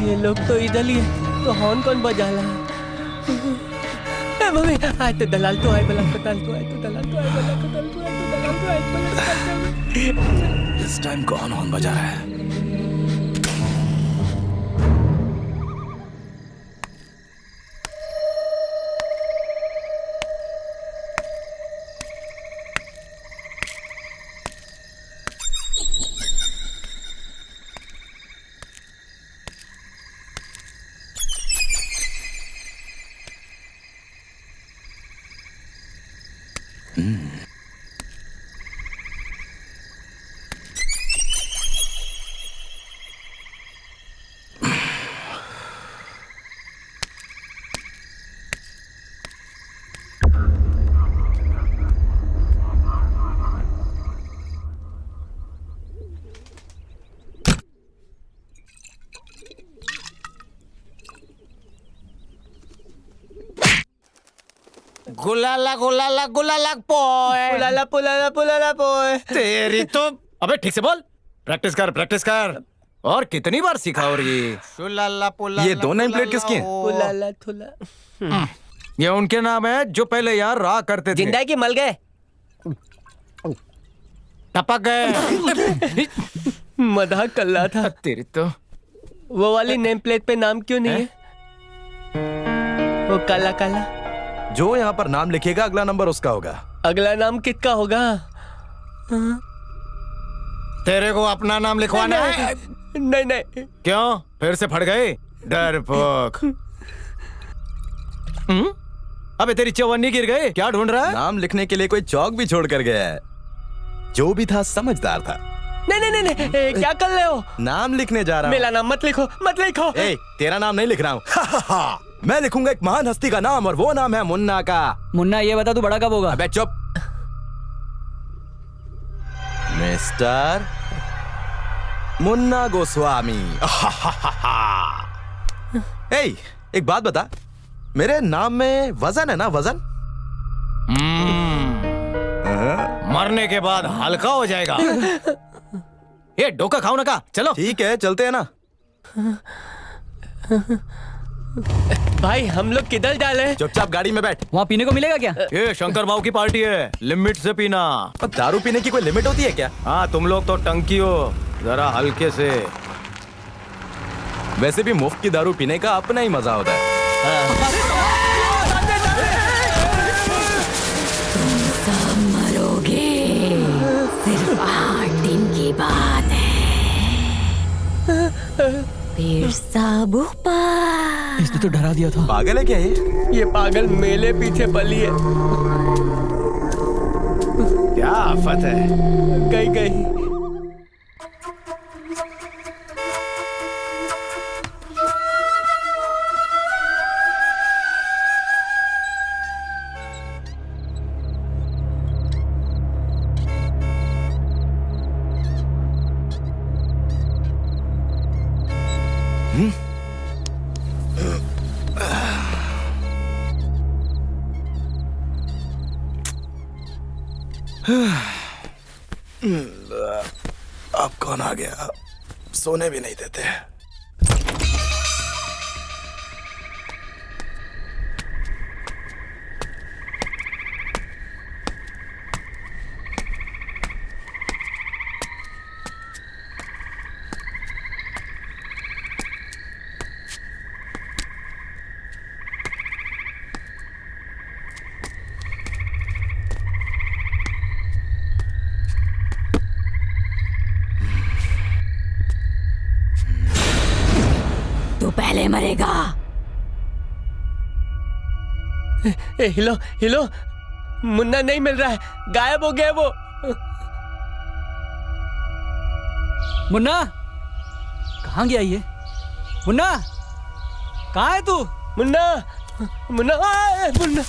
ये लोग तो इधर ही है, तो हॉर्न कौन बजा रहा है? मम्मी आए तो दलाल तो आए, बला दलाल तो आए, तो दलाल तो आए, बला दलाल तो आए, तो दलाल तो आए, बला। इस टाइम कौन हॉर्न बजा रहा है? गुलाला गुलाला गुलाला पोए, पुलाला पुलाला पुलाला पोए। तेरी तो अबे ठीक से बोल। प्रैक्टिस कर। और कितनी बार सीखा? और ये दो नेम प्लेट किसकी है? पुलाला थुला। ये उनके नाम है जो पहले यार रहा करते थे। जिंदा की मल गए, टपक गए। मजाक कर रहा था। तेरी तो वो वाली नेम प्लेट पे नाम क्यों नहीं है? वो काला काला जो यहाँ पर नाम लिखेगा अगला नंबर उसका होगा। अगला नाम किसका होगा? तेरे को अपना नाम लिखवाना है? नहीं। क्यों? फिर से फट गए डरपोक। अबे तेरी चवन्नी गिर गई। क्या ढूंढ रहा है? नाम लिखने के लिए कोई चौक भी छोड़ कर गया है। जो भी था समझदार था। नहीं क्या कर रहे हो? नाम लिखने जा रहा हूँ। मेरा नाम मत लिखो। तेरा नाम नहीं लिख रहा हूँ। मैं लिखूंगा एक महान हस्ती का नाम और वो नाम है मुन्ना का। मुन्ना ये बता तू बड़ा कब होगा? अबे चुप। मिस्टर मुन्ना गोस्वामी। एक बात बता, मेरे नाम में वजन है ना? वजन मरने के बाद हल्का हो जाएगा। ये डोका खाओ ना का। चलो ठीक है चलते हैं ना। भाई हम लोग किधर जा रहे हैं? चुपचाप गाड़ी में बैठ। वहाँ पीने को मिलेगा क्या? ये शंकर बाबू की पार्टी है, लिमिट से पीना। दारू पीने की कोई लिमिट होती है क्या? हाँ तुम लोग तो टंकी हो, जरा हल्के से। वैसे भी मुफ्त की दारू पीने का अपना ही मजा होता है। मरोगे, सिर्फ 8 दिन की बात है। फिर सब ऊपर। इसने तो डरा दिया था। पागल है क्या ये पागल मेले पीछे पली है। क्या आफत है। गई अब कौन आ गया? सोने भी नहीं देते। तू पहले मरेगा। हिलो हिलो, मुन्ना नहीं मिल रहा है, गायब हो गया वो। मुन्ना कहाँ गया ये? मुन्ना कहाँ है तू? मुन्ना मुन्ना मुन्ना,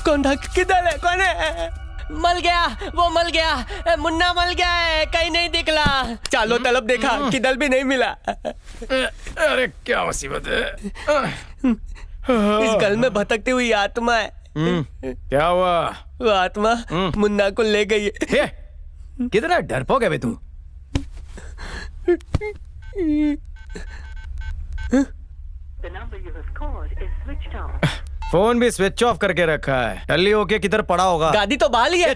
कौन था? किधर है? कौन है? मल गया, वो मल गया, मुन्ना मल गया है, कहीं नहीं दिखला। चालो तलब देखा, किधर भी नहीं मिला। अरे क्या मुसीबत है। इस गल में भटकती हुई आत्मा है। क्या हुआ? वो आत्मा मुन्ना को ले गई है। कितना डरपोक है बे तू। फोन भी स्विच ऑफ करके रखा है। टल्ली होके किधर पड़ा होगा? गाड़ी तो बाहर ही है।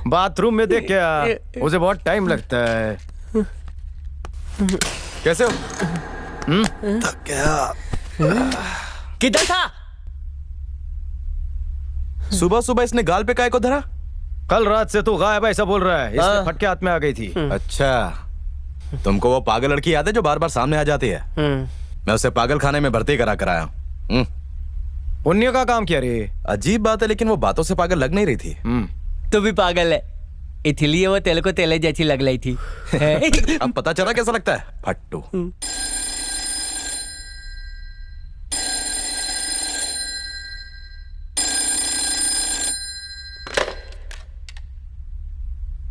बाथरूम में देख क्या, उसे बहुत टाइम लगता है। कैसे हो? थक गया। किधर था? सुबह सुबह इसने गाल पे काय को धरा? कल रात से तू गायब ऐसा बोल रहा है। इसने फटके हाथ में आ गई थी। अच्छा, तुमको वो पागल लड़की याद है जो बार बार सामने आ जाती है? मैं उसे पागल खाने में भर्ती करा कराया। पुण्य का काम किया रे। अजीब बात है, लेकिन वो बातों से पागल लग नहीं रही थी। तू भी पागल है, इसलिए वो तेल को तेले जैसी लग रही थी। अब पता चला कैसा लगता है फट्टू।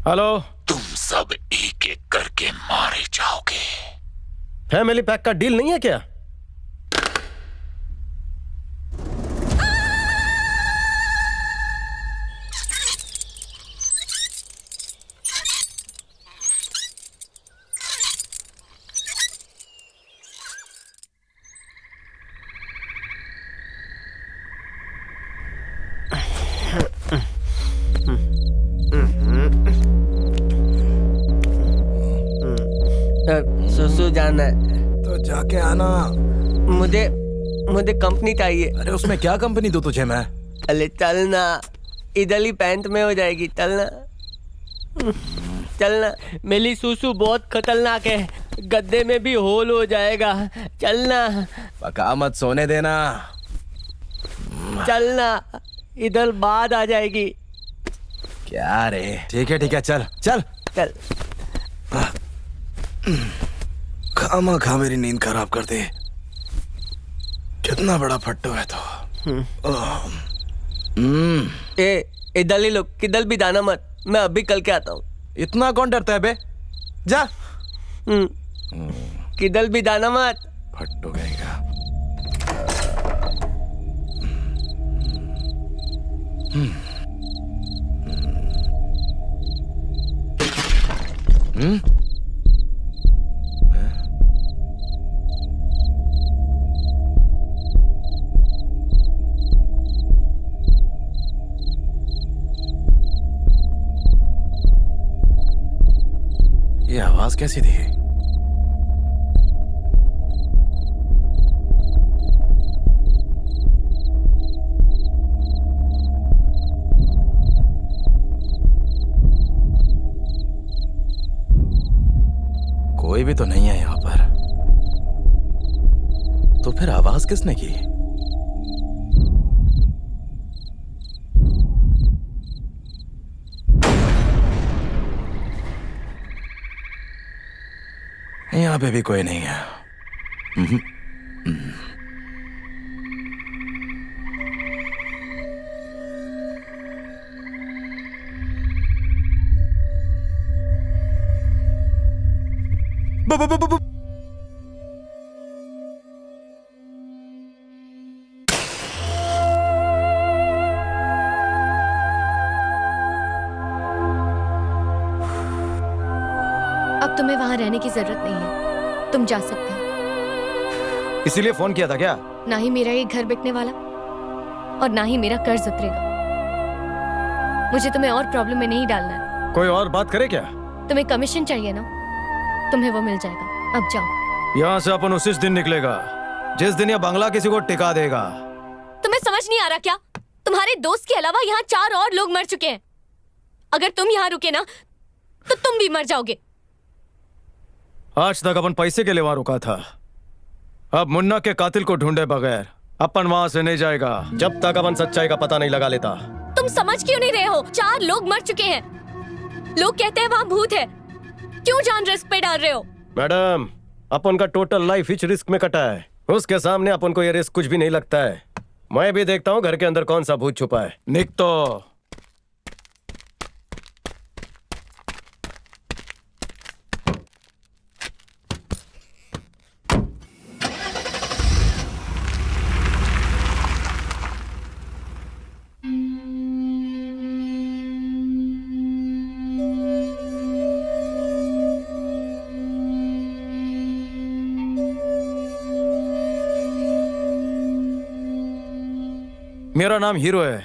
हेलो। तुम सब एक एक करके मारे जाओगे। फैमिली पैक का डील नहीं है क्या? सुसु जाना है तो जाके आना। मुझे कंपनी चाहिए। अरे उसमें क्या कंपनी दूं तुझे मैं? अरे चलना, इधर ही पैंट में हो जाएगी। चलना चलना, मेरी सुसु बहुत खतरनाक है, गद्दे में भी होल हो जाएगा। चलना। पका मत सोने देना। चलना, इधर बाद आ जाएगी। क्या रे? ठीक है चल चल चल। खामा खा मेरी नींद खराब कर दे। कितना बड़ा फट्टू है तो। इधर ही लोग, किधर भी जाना मत, मैं अभी कल के आता हूँ। इतना कौन डरता है बे? जा। किधर भी जाना मत। फट्टू कहेगा। ये आवाज कैसी थी? कोई भी तो नहीं है यहां पर। तो फिर आवाज किसने की? यहां पे भी कोई नहीं है। यहाँ रहने की जरूरत नहीं है, तुम जा सकते हो। इसीलिए फोन किया था क्या? ना ही मेरा ये घर बिकने वाला और ना ही मेरा कर्ज उतरेगा। मुझे तुम्हें और प्रॉब्लम में नहीं डालना है। कोई और बात करे क्या? तुम्हें कमीशन चाहिए ना, तुम्हें वो मिल जाएगा। अब जाओ। यहाँ से अपन उसी दिन निकलेगा जिस दिन ये बंगला किसी को टिका देगा। तुम्हें समझ नहीं आ रहा क्या? तुम्हारे दोस्त के अलावा यहाँ 4 और लोग मर चुके हैं। अगर तुम यहाँ रुके ना तो तुम भी मर जाओगे। आज तक अपन पैसे के लिए वहां रुका था, अब मुन्ना के कातिल को ढूंढे बगैर अपन वहां से नहीं जाएगा जब तक अपन सच्चाई का पता नहीं लगा लेता। तुम समझ क्यों नहीं रहे हो? 4 लोग मर चुके हैं। लोग कहते हैं वहाँ भूत है, क्यों जान रिस्क पे डाल रहे हो? मैडम, अपन का टोटल लाइफ ही रिस्क में कटा है, उसके सामने अपन को ये रिस्क कुछ भी नहीं लगता है। मैं भी देखता हूँ घर के अंदर कौन सा भूत छुपा है। निक तो मेरा नाम हीरो है।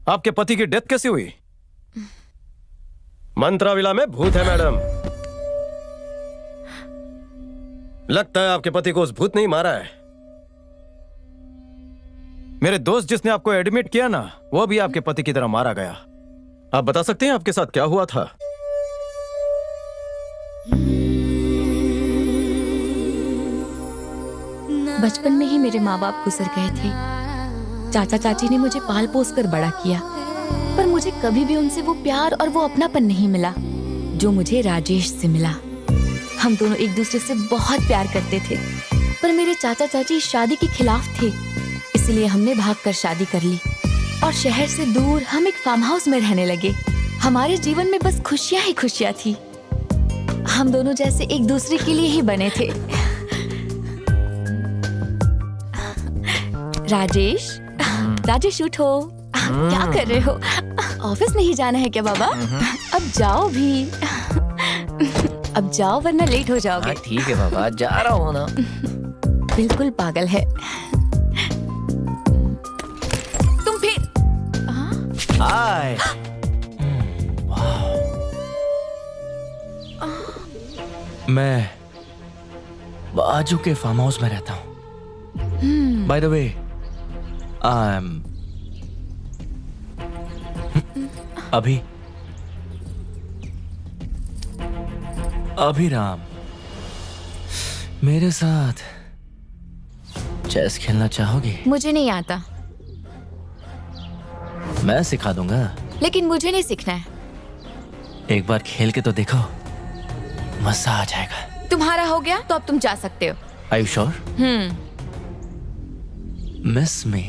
आपके पति की डेथ कैसे हुई? मंत्राविला में भूत है मैडम। लगता है आपके पति को उस भूत नहीं मारा है। मेरे दोस्त जिसने आपको एडमिट किया ना, वो भी आपके पति की तरह मारा गया। आप बता सकते हैं आपके साथ क्या हुआ था? बचपन में ही मेरे माँ बाप गुजर गए थे। चाचा चाची ने मुझे पाल पोस कर बड़ा किया, पर मुझे कभी भी उनसे वो प्यार और वो अपनापन नहीं मिला जो मुझे राजेश से मिला। हम दोनों एक दूसरे से बहुत प्यार करते थे, पर मेरे चाचा चाची शादी के खिलाफ थे, इसलिए हमने भागकर शादी कर ली और शहर से दूर हम एक फार्म हाउस में रहने लगे। हमारे जीवन में बस खुशियां ही खुशियां थी। हम दोनों जैसे एक दूसरे के लिए ही बने थे। राजेश, राजेश उठो, क्या कर रहे हो? ऑफिस नहीं जाना है क्या बाबा? अब जाओ भी। अब जाओ वरना लेट हो जाओगे। ठीक है बाबा, जा रहा हूँ ना। बिल्कुल पागल है तुम। फिर हाय। मैं बाजू के फार्म हाउस में रहता हूँ। बाय द वे, अभिराम, मेरे साथ चेस खेलना चाहोगे? मुझे नहीं आता। मैं सिखा दूंगा, लेकिन मुझे नहीं सीखना है। एक बार खेल के तो देखो, मजा आ जाएगा। तुम्हारा हो गया तो अब तुम जा सकते हो। Are you sure? मिस मी।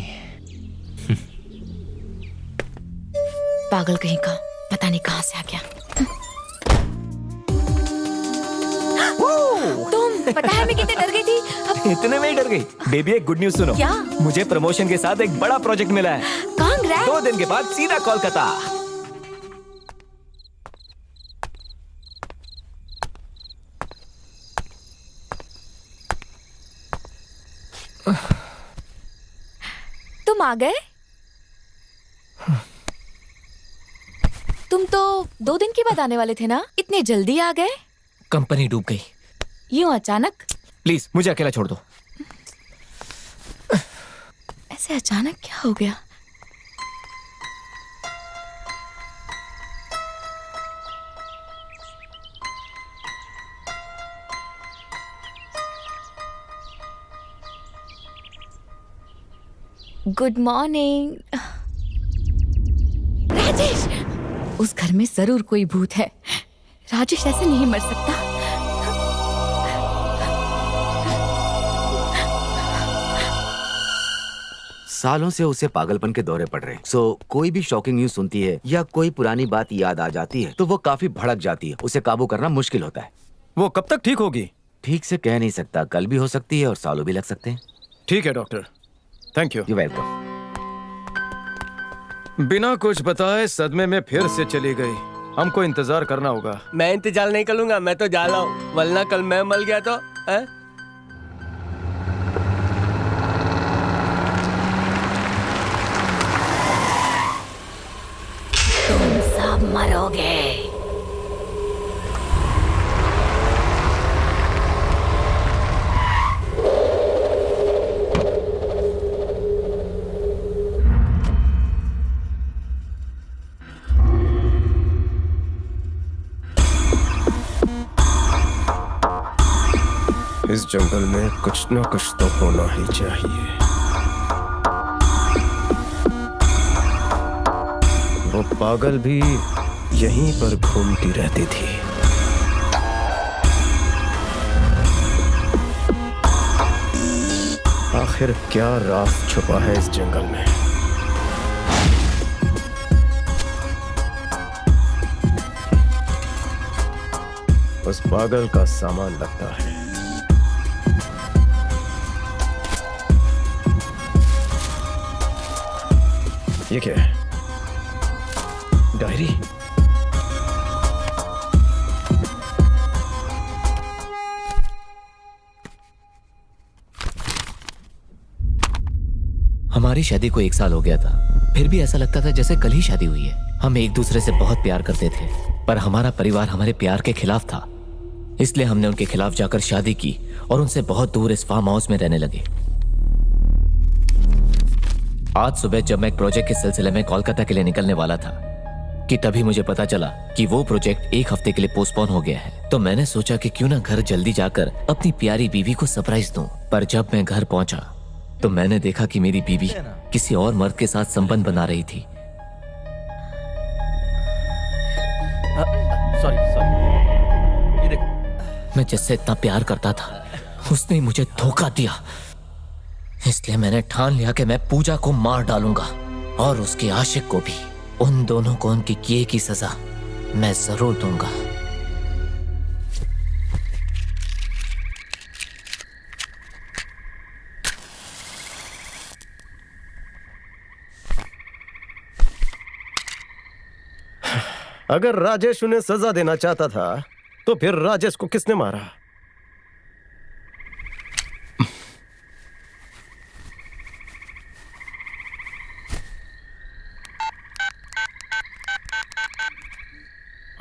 पागल कहीं का, पता नहीं कहां से आ गया। तुम पता है मैं कितने डर गई थी। अब इतने में ही डर गई? बेबी, एक गुड न्यूज सुनो। क्या? मुझे प्रमोशन के साथ एक बड़ा प्रोजेक्ट मिला है। कांग्रेस। 2 दिन के बाद सीधा कोलकाता। तुम आ गए? तुम तो 2 दिन के बाद आने वाले थे ना, इतने जल्दी आ गए? कंपनी डूब गई। यूं अचानक? प्लीज मुझे अकेला छोड़ दो। ऐसे अचानक क्या हो गया? Good morning. राजेश, उस घर में जरूर कोई भूत है। राजेश ऐसे नहीं मर सकता। सालों से उसे पागलपन के दौरे पड़ रहे हैं। कोई भी शॉकिंग न्यूज सुनती है या कोई पुरानी बात याद आ जाती है तो वो काफी भड़क जाती है। उसे काबू करना मुश्किल होता है। वो कब तक ठीक होगी? ठीक से कह नहीं सकता, कल भी हो सकती है और सालों भी लग सकते हैं। ठीक है doctor, thank you. You welcome. बिना कुछ बताए सदमे में फिर से चली गई। हमको इंतजार करना होगा। मैं इंतजार नहीं करूंगा, मैं तो जा रहा हूँ, वरना कल मैं मर गया तो है? तुम सब मरोगे। इस जंगल में कुछ ना कुछ तो होना ही चाहिए। वो पागल भी यहीं पर घूमती रहती थी। आखिर क्या राज छुपा है इस जंगल में? उस पागल का सामान लगता है। ये क्या है? डायरी। हमारी शादी को 1 साल हो गया था, फिर भी ऐसा लगता था जैसे कल ही शादी हुई है। हम एक दूसरे से बहुत प्यार करते थे, पर हमारा परिवार हमारे प्यार के खिलाफ था। इसलिए हमने उनके खिलाफ जाकर शादी की और उनसे बहुत दूर इस फार्म हाउस में रहने लगे। आज सुबह जब मैं एक प्रोजेक्ट के सिलसिले में कोलकाता के लिए निकलने वाला था कि तभी मुझे पता चला कि वो प्रोजेक्ट 1 हफ्ते के लिए पोस्टपोन हो गया है। तो मैंने सोचा कि क्यों ना घर जल्दी जाकर अपनी प्यारी बीवी को सरप्राइज दूं। पर जब मैं घर पहुंचा तो मैंने देखा कि मेरी बीवी किसी और मर्द के साथ संबंध बना रही थी। सॉरी ये देखो, मैं जिससे इतना प्यार करता था उसने मुझे धोखा दिया। इसलिए मैंने ठान लिया कि मैं पूजा को मार डालूंगा और उसके आशिक को भी। उन दोनों को उनके किए की सजा मैं जरूर दूंगा। अगर राजेश उन्हें सजा देना चाहता था तो फिर राजेश को किसने मारा?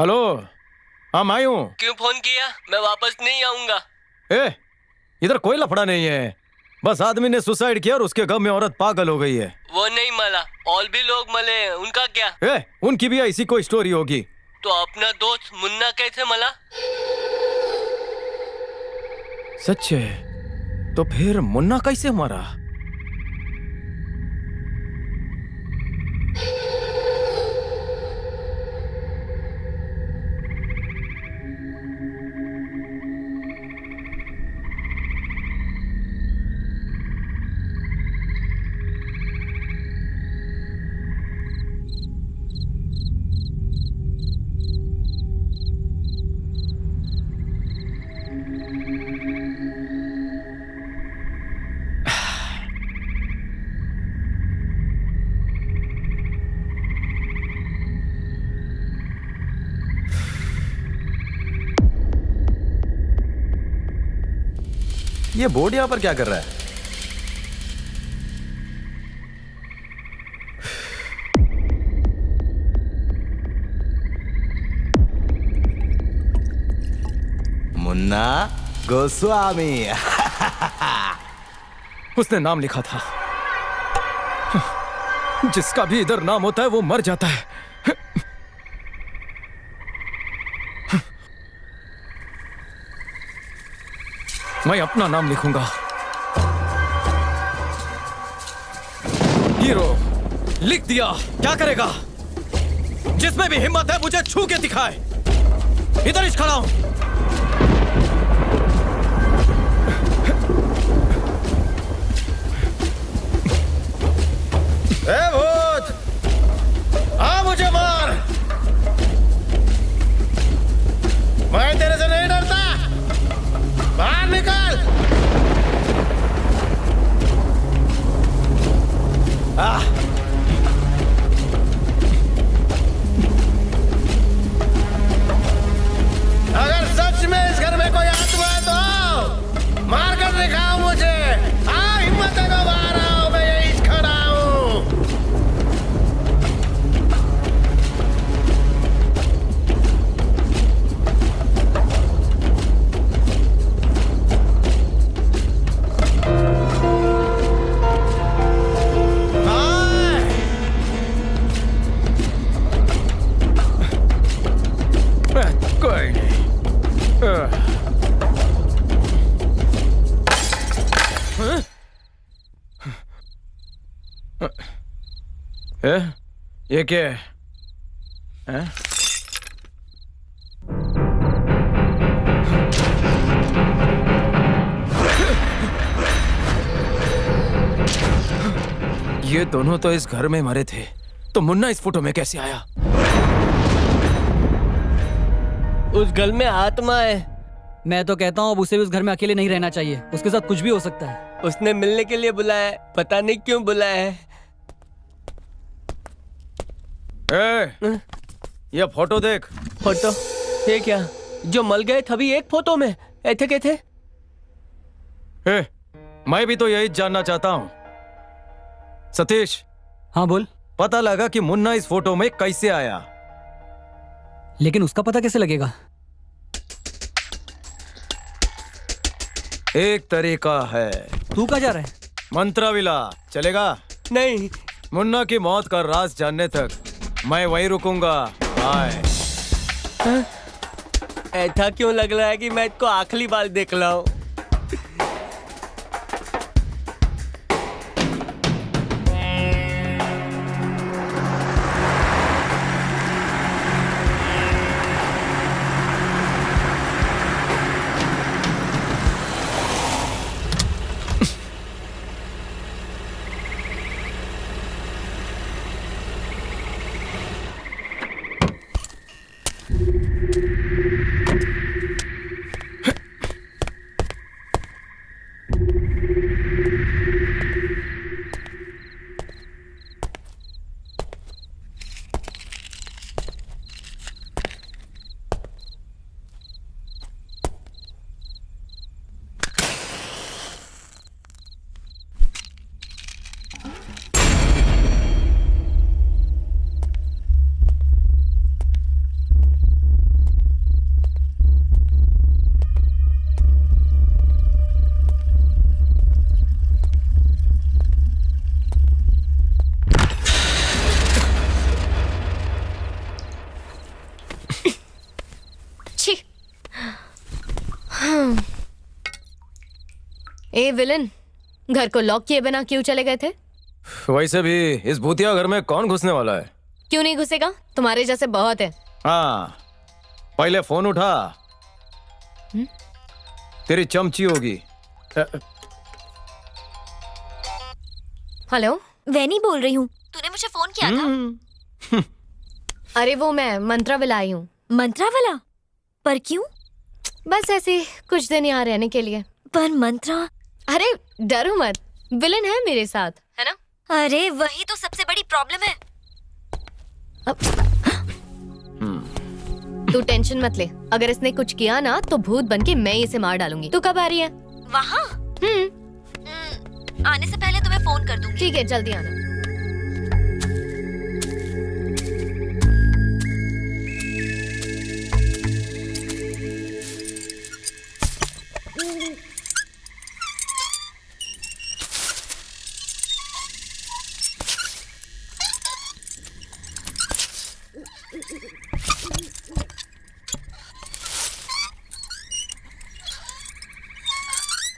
हेलो, हाँ मैं हूँ। क्यों फोन किया? मैं वापस नहीं आऊंगा। ए, इधर कोई लफड़ा नहीं है, बस आदमी ने सुसाइड किया और उसके गम में औरत पागल हो गई है। वो नहीं मला, और भी लोग मले हैं, उनका क्या? ए, उनकी भी ऐसी कोई स्टोरी होगी। तो अपना दोस्त मुन्ना कैसे मला? सच है? तो फिर मुन्ना कैसे मरा? ये बोर्ड यहां पर क्या कर रहा है? मुन्ना गोस्वामी। उसने नाम लिखा था। जिसका भी इधर नाम होता है वो मर जाता है। मैं अपना नाम लिखूंगा। हीरो लिख दिया। क्या करेगा? जिसमें भी हिम्मत है मुझे छू के दिखाए। इधर ही खड़ा हूं। ए भूत, आ मुझे मार। मैं तेरे से नहीं डरता। बाहर निकल। ये क्या है? ये दोनों तो इस घर में मरे थे, तो मुन्ना इस फोटो में कैसे आया? उस घर में आत्मा है। मैं तो कहता हूँ अब उसे भी उस घर में अकेले नहीं रहना चाहिए, उसके साथ कुछ भी हो सकता है। उसने मिलने के लिए बुलाया है, पता नहीं क्यों बुलाया है। ये फोटो देख। फोटो? ये क्या? जो मल गए तभी एक फोटो में ऐसे कैसे? मैं भी तो यही जानना चाहता हूँ। सतीश। हाँ बोल। पता लगा कि मुन्ना इस फोटो में कैसे आया, लेकिन उसका पता कैसे लगेगा? एक तरीका है। तू कहाँ जा रहा है? मंत्राविला चलेगा? नहीं। मुन्ना की मौत का राज जानने तक मैं वहीं रुकूंगा। बाय। ऐसा क्यों लग रहा है कि मैं इसको आखिरी बार देख रहा हूँ? ए विलन, घर को लॉक किए बिना क्यों चले गए थे? वैसे भी इस भूतिया घर में कौन घुसने वाला है? क्यों नहीं घुसेगा? तुम्हारे जैसे बहुत है। हाँ, पहले फोन उठा। तेरी चमची होगी। हेलो, वैनी बोल रही हूँ। तूने मुझे फोन किया था? अरे वो मैं मंत्राविला आई हूँ। मंत्राविला? पर क्यों? बस ऐसे ही कुछ दिन यहाँ रहने के लिए। पर मंत्रा? अरे डरो मत, विलन है मेरे साथ, है ना? अरे वही तो सबसे बड़ी प्रॉब्लम है। तू टेंशन मत ले, अगर इसने कुछ किया ना तो भूत बनके मैं इसे मार डालूंगी। तू कब आ रही है? वहाँ? आने से पहले तुम्हें फोन कर दूंगी। ठीक है, जल्दी आना।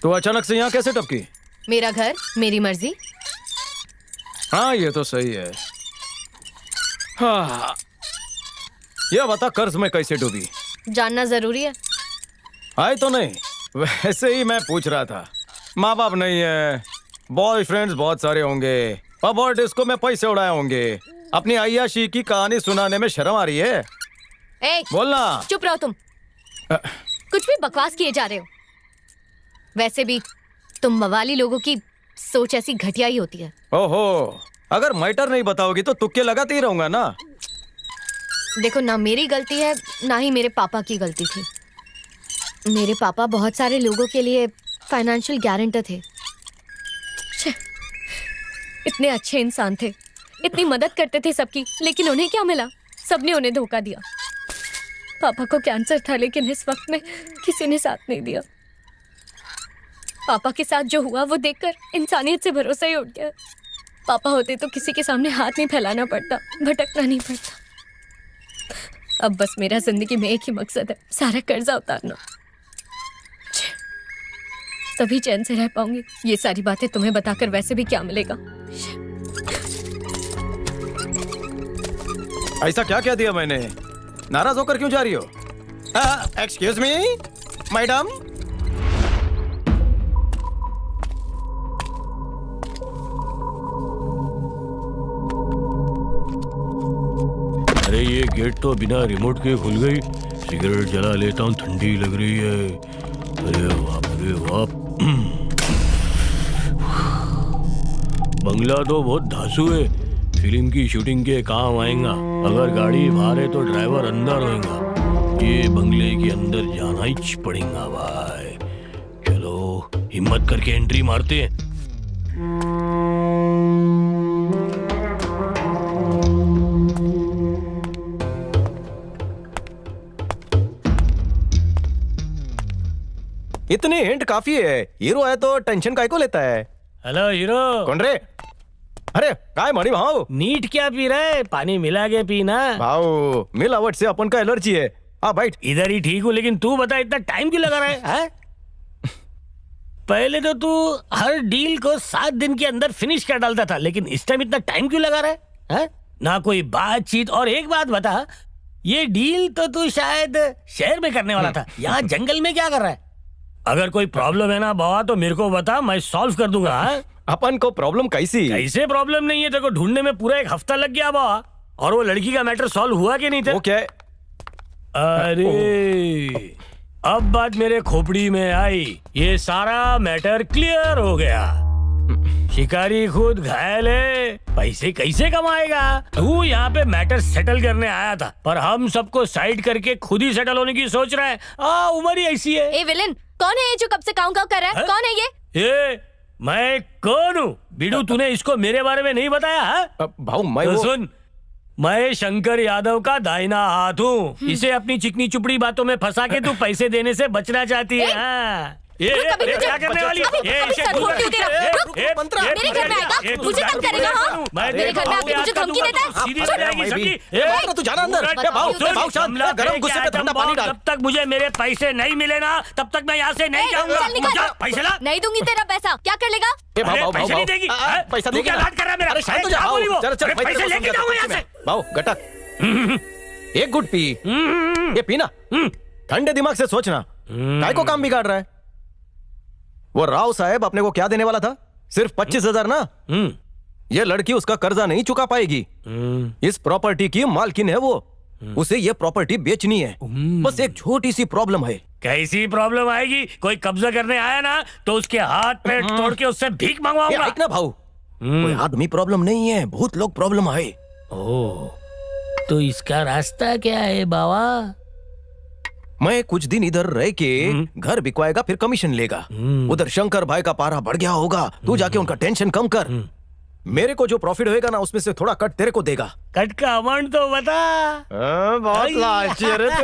तो अचानक से यहाँ कैसे टपकी? मेरा घर, मेरी मर्जी। हाँ, ये तो सही है। हाँ, ये बता कर्ज में कैसे डूबी? जानना जरूरी है? आए तो नहीं, वैसे ही मैं पूछ रहा था। माँ बाप नहीं है, बॉयफ्रेंड्स बहुत सारे होंगे, पब और डिस्को में पैसे उड़ाए होंगे। अपनी अय्याशी की कहानी सुनाने में शर्म आ रही है? बोलना। चुप रहो तुम। कुछ भी बकवास किए जा रहे हो। वैसे भी तुम मवाली लोगों की सोच ऐसी घटिया ही होती है। ओहो, अगर मैटर नहीं बताओगी तो तुक्के लगाते ही रहूंगा ना। देखो, ना मेरी गलती है ना ही मेरे पापा की गलती थी। मेरे पापा बहुत सारे लोगों के लिए फाइनेंशियल गारंटर थे। इतने अच्छे इंसान थे, इतनी मदद करते थे सबकी, लेकिन उन्हें क्या मिला? सबने उन्हें धोखा दिया। पापा को कैंसर था, लेकिन इस वक्त में किसी ने साथ नहीं दिया। पापा के साथ जो हुआ वो देखकर इंसानियत से भरोसा ही उठ गया। पापा होते तो किसी के सामने हाथ नहीं फैलाना पड़ता, भटकना नहीं पड़ता। अब बस मेरा जिंदगी में एक ही मकसद है, सारा कर्जा उतारना। तभी चैन से रह पाऊंगी। ये सारी बातें तुम्हें बताकर वैसे भी क्या मिलेगा? ऐसा क्या क्या दिया मैंने? नाराज होकर क्यों जा रही हो? Excuse me madam. अरे ये गेट तो बिना रिमोट के खुल गई। सिगरेट जला लेता हूँ, ठंडी लग रही है। अरे बाप रे बाप। बंगला तो बहुत धांसू है, फिल्म की शूटिंग के काम आएगा। अगर गाड़ी बाहर है तो ड्राइवर अंदर होगा। ये बंगले के अंदर जाना ही पड़ेगा भाई। चलो हिम्मत करके एंट्री मारते हैं। इतनी हिंट काफी है। हीरो है तो टेंशन काय को लेता है? Hello hero. कौन रे? अरे काय मारी भाव? नीट क्या पी रहा है? पानी मिला के पीना। भाव मिलावट से अपन का एलर्जी है। हाँ बैठ। इधर ही ठीक हूँ, लेकिन तू बता इतना टाइम क्यों लगा रहा है? पहले तो तू हर डील को 7 दिन के अंदर फिनिश कर डालता था, लेकिन इस टाइम इतना टाइम क्यों लगा रहा है? ना कोई बातचीत। और एक बात बता, ये डील तो तू शायद शहर में करने वाला था, यहाँ जंगल में क्या कर रहा है? अगर कोई प्रॉब्लम है ना बाबा तो मेरे को बता, मैं सॉल्व कर दूंगा। अपन को प्रॉब्लम कैसी? कैसे प्रॉब्लम नहीं है? तेरे को ढूंढने में पूरा 1 हफ्ता लग गया बाबा। और वो लड़की का मैटर सॉल्व हुआ कि नहीं था? वो क्या है? अरे अब बात मेरे खोपड़ी में आई। ये सारा मैटर क्लियर हो गया। शिकारी खुद घायल है, पैसे कैसे कमाएगा? तू यहाँ पे मैटर सेटल करने आया था, पर हम सबको साइड करके खुद ही सेटल होने की सोच रहा है। उम्र ही ऐसी है। ए विलन, कौन है ये जो कब से काऊ काऊ कर रहा है? कौन है ये? मैं कौन हूँ? बिडू, तूने इसको मेरे बारे में नहीं बताया? भाऊ मैं तो सुन, मैं शंकर यादव का दाहिना हाथ हूँ। इसे अपनी चिकनी चुपड़ी बातों में फंसा के तू पैसे देने से बचना चाहती है। ये क्या करने वाली? मेरे घर में आएगा, मुझे तंग करेगा? हाँ, मेरे घर में आके मुझे धमकी देता है। तू जाना अंदर। गरम गुस्से में ठंडा पानी डाल। जब तक मुझे मेरे पैसे नहीं मिले ना, तब तक मैं यहाँ से नहीं जाऊंगा। पैसे ला। नहीं दूंगी तेरा पैसा। क्या कर लेगा? पैसे नहीं देगी? पैसा तू क्या लाड कर रहा है मेरा? अरे शांत हो जा। चल पैसे लेके जाऊंगा यहाँ से। भाऊ गटक एक गुट पी। ये पीना, ठंडे दिमाग से सोचना। काय को काम बिगाड़ रहा है? वो राव साहब अपने को क्या देने वाला था? सिर्फ 25,000 ना। ये लड़की उसका कर्जा नहीं चुका पाएगी। इस प्रॉपर्टी की मालकिन है वो। उसे ये प्रॉपर्टी बेचनी है। बस एक छोटी सी प्रॉब्लम है। कैसी प्रॉब्लम आएगी? कोई कब्जा करने आया ना तो उसके हाथ पैर तोड़ के उससे भीख मंगवाऊंगा। ना भाऊ, कोई आदमी प्रॉब्लम नहीं है, बहुत लोग प्रॉब्लम है। ओह, तो इसका रास्ता क्या है बाबा? मैं कुछ दिन इधर रह के घर बिकवाएगा, फिर कमीशन लेगा। उधर शंकर भाई का पारा बढ़ गया होगा, तू जाके उनका टेंशन कम कर। मेरे को जो प्रॉफिट होएगा ना, उसमें से थोड़ा कट तेरे को देगा। कट का अमाउंट तो बता। बहुत लालची है रे तू।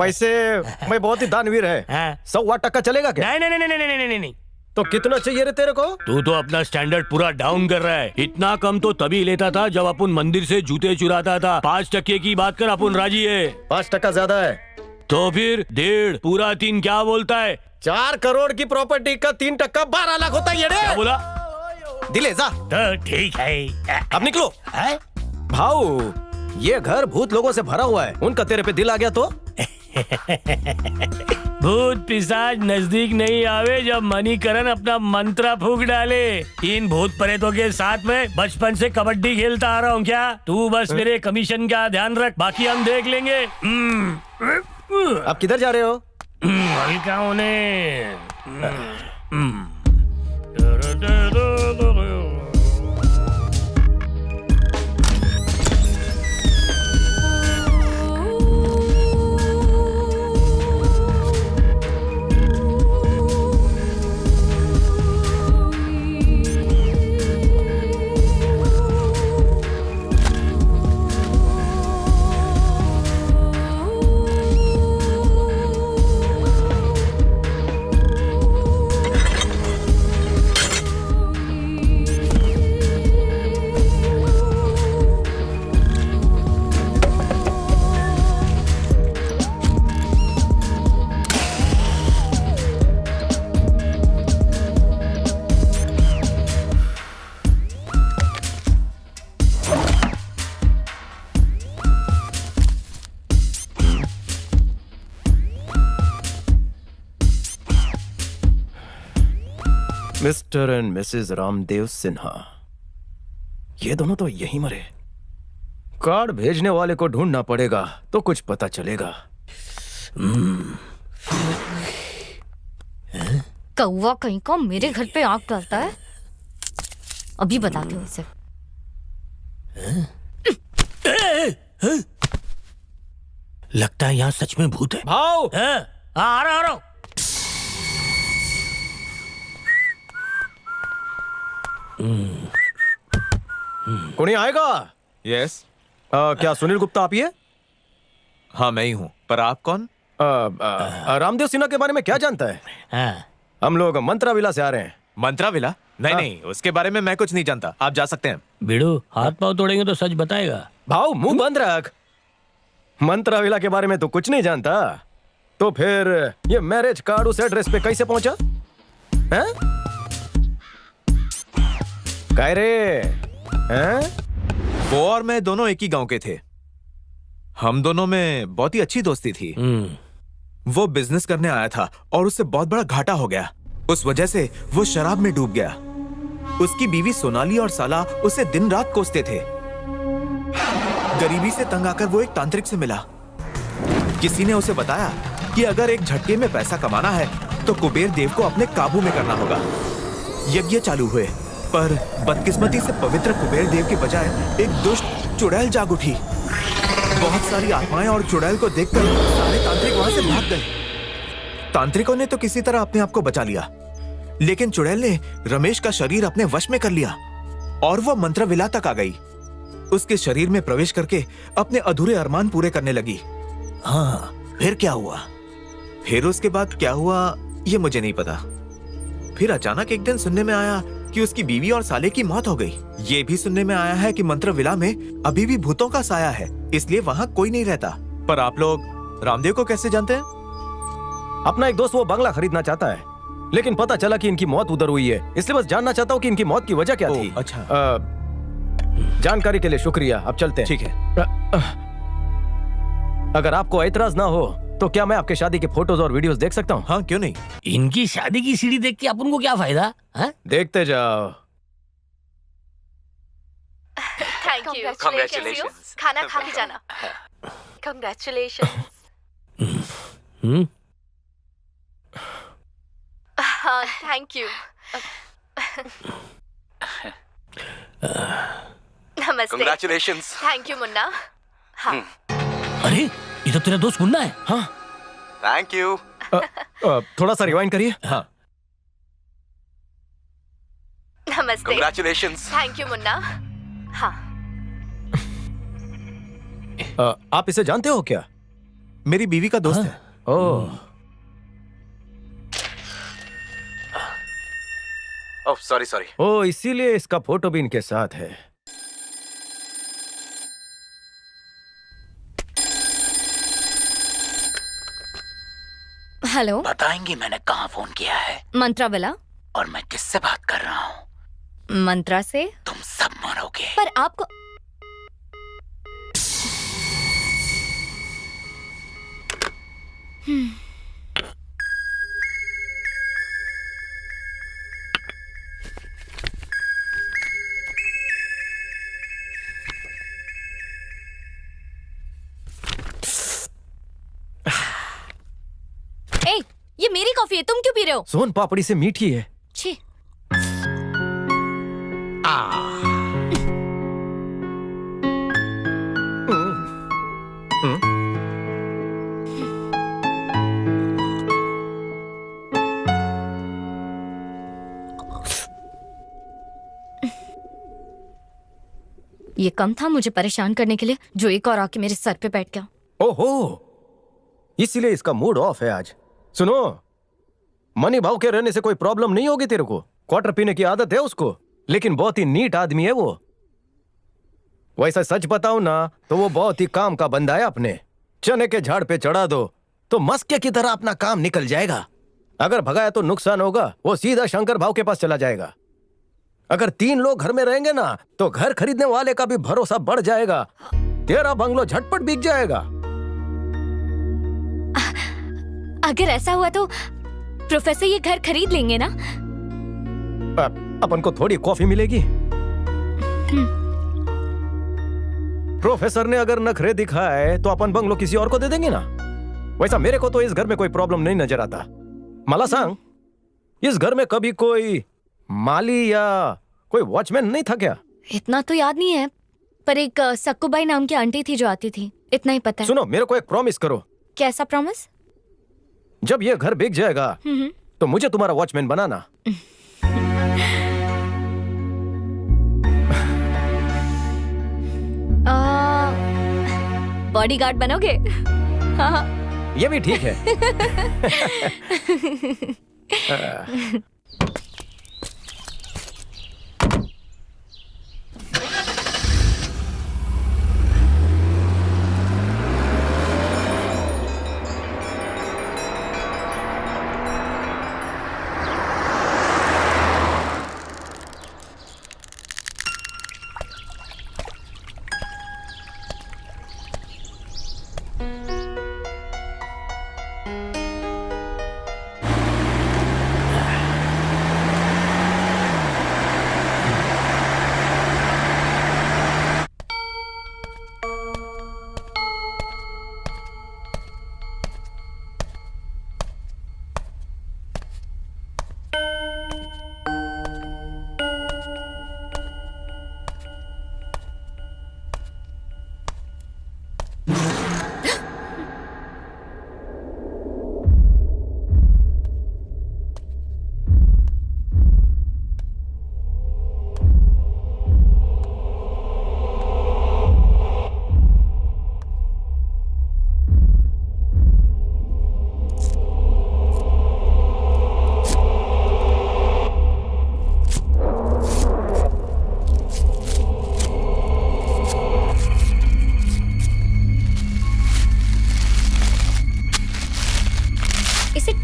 वैसे मैं बहुत ही दानवीर है। 100% चलेगा क्या? नहीं। तो कितना चाहिए रे तेरे को? तू तो अपना स्टैंडर्ड पूरा डाउन कर रहा है। इतना कम तो तभी लेता था जब अपन मंदिर से जूते चुराता था। 5% की बात कर, अपन राजी है। 5% ज्यादा है। तो फिर 1.5 पूरा 3 क्या बोलता है? 4 करोड़ की प्रॉपर्टी का 3% 12 लाख होता है। क्या बोला? दिले जा। तो ठीक है, अब निकलो। भाऊ ये घर भूत लोगों से भरा हुआ है, उनका तेरे पे दिल आ गया तो? भूत पिशाच नजदीक नहीं आवे जब मणिकरण अपना मंत्र फूंक डाले। इन भूत प्रेतों के साथ में बचपन से कबड्डी खेलता आ रहा हूँ क्या? तू बस मेरे कमीशन का ध्यान रख, बाकी हम देख लेंगे। आप किधर जा रहे हो? हल्का होने। Mister and Mrs Ramdev Sinha, ये दोनों तो यहीं मरे। कार्ड भेजने वाले को ढूंढना पड़ेगा तो कुछ पता चलेगा। कौवा कहीं को मेरे घर पे आग डालता है, अभी बताती हूँ इसे। लगता है यहाँ सच में भूत है। भाव आ रहा कोई आएगा? यस। क्या सुनील गुप्ता आप ही है? हाँ मैं ही हूँ, पर आप कौन? रामदेव सिन्हा के बारे में क्या जानता है? हम लोग मंत्रा विला से आ रहे हैं। मंत्रा विला? नहीं नहीं, उसके बारे में मैं कुछ नहीं जानता, आप जा सकते हैं। बिड़ू हाथ पाँव तोड़ेंगे तो सच बताएगा। भाव मुंह बंद रख। मंत्रा विला के बारे में तो कुछ नहीं जानता, तो फिर ये मैरिज कार्ड उस एड्रेस पे कैसे पहुंचा? हैं? काय रे? हैं? वो और मैं दोनों एक ही गांव के थे। हम दोनों में बहुत ही अच्छी दोस्ती थी। वो बिजनेस करने आया था और उससे बहुत बड़ा घाटा हो गया। उस वजह से वो शराब में डूब गया। उसकी बीवी सोनाली और साला उसे दिन रात कोसते थे। गरीबी से तंग आकर वो एक तांत्रिक से मिला। किसी ने उसे बताया कि अगर एक झटके में पैसा कमाना है तो कुबेर देव को अपने काबू में करना होगा। यज्ञ चालू हुए, पर बदकिस्मती से पवित्र कुबेर देव के बजाय एक दुष्ट चुड़ैल जाग उठी। बहुत सारी आत्माएं और चुड़ैल को देखकर सारे तांत्रिक वहां से भाग गए। तांत्रिकों ने तो किसी तरह अपने आप को बचा लिया, लेकिन चुड़ैल ने रमेश का शरीर अपने वश में कर लिया और वो मंत्रविला तक आ गई। उसके शरीर में प्रवेश करके अपने अधूरे अरमान पूरे करने लगी। हाँ, फिर क्या हुआ? फिर उसके बाद क्या हुआ ये मुझे नहीं पता। फिर अचानक एक दिन सुनने में आया कि उसकी बीवी और साले की मौत हो गई। ये भी सुनने में आया है कि मंत्रविला में अभी भी भूतों का साया है, इसलिए वहाँ कोई नहीं रहता। पर आप लोग रामदेव को कैसे जानते हैं? अपना एक दोस्त वो बंगला खरीदना चाहता है, लेकिन पता चला कि इनकी मौत उधर हुई है, इसलिए बस जानना चाहता हूँ कि इनकी मौत की वजह क्या थी। अच्छा। जानकारी के लिए शुक्रिया, अब चलते हैं। ठीक है। अगर आपको ऐतराज ना हो तो क्या मैं आपके शादी के फोटोज और वीडियोस देख सकता हूँ? हाँ, क्यों नहीं। इनकी शादी की सीढ़ी देख के अपन को क्या फायदा? देखते जाओ। Thank you. Congratulations. खाना खा के जाना। Congratulations. हाँ, थैंक यू। नमस्ते। Congratulations. Thank you Munna. हाँ। अरे ये तो तेरा दोस्त मुन्ना है। हाँ। Thank you. थोड़ा सा रिवाइंड करिए। हाँ। नमस्ते। Congratulations. Thank you Munna. हाँ। आप इसे जानते हो क्या? मेरी बीवी का दोस्त है। ओह। ओह, सॉरी सॉरी। ओ, इसीलिए इसका फोटो भी इनके साथ है। हेलो, बताएंगी मैंने कहाँ फोन किया है मंत्रा विला। और मैं किससे बात कर रहा हूँ? मंत्रा से। तुम सब मरोगे। पर आपको ए, ये मेरी कॉफी है, तुम क्यों पी रहे हो? सोन पापड़ी से मीठी है। छी। ये कम था मुझे परेशान करने के लिए, जो एक और आके मेरे सर पे बैठ गया। ओहो, इसीलिए इसका मूड ऑफ है आज। सुनो, मनी भाव के रहने से कोई प्रॉब्लम नहीं होगी तेरे को। क्वार्टर पीने की आदत है उसको, लेकिन बहुत ही नीट आदमी है वो। वैसा सच बताऊं ना तो वो बहुत ही काम का बंदा है। अपने चने के झाड़ पे चढ़ा दो तो मस्के की तरह अपना काम निकल जाएगा। अगर भगाया तो नुकसान होगा, वो सीधा शंकर भाव के पास चला जाएगा। अगर 3 लोग घर में रहेंगे ना तो घर खरीदने वाले का भी भरोसा बढ़ जाएगा। तेरा बंगलो झटपट बिक जाएगा। अगर ऐसा हुआ तो प्रोफेसर ये घर खरीद लेंगे ना? अपन को थोड़ी कॉफी मिलेगी? प्रोफेसर ने अगर नखरे दिखाए तो अपन बंगलो किसी और को दे देंगे ना। वैसा मेरे को तो इस घर में कोई प्रॉब्लम नहीं नजर आता। मला सांग, इस घर में कभी कोई माली या कोई वॉचमैन नहीं था क्या? इतना तो याद नहीं है, पर एक सक्कूबाई नाम की आंटी थी जो आती थी, इतना ही पता है। सुनो, मेरे को एक प्रॉमिस करो। कैसा प्रॉमिस? जब ये घर बिक जाएगा तो मुझे तुम्हारा वॉचमैन बनाना। बॉडीगार्ड बनोगे? हाँ। ये भी ठीक है।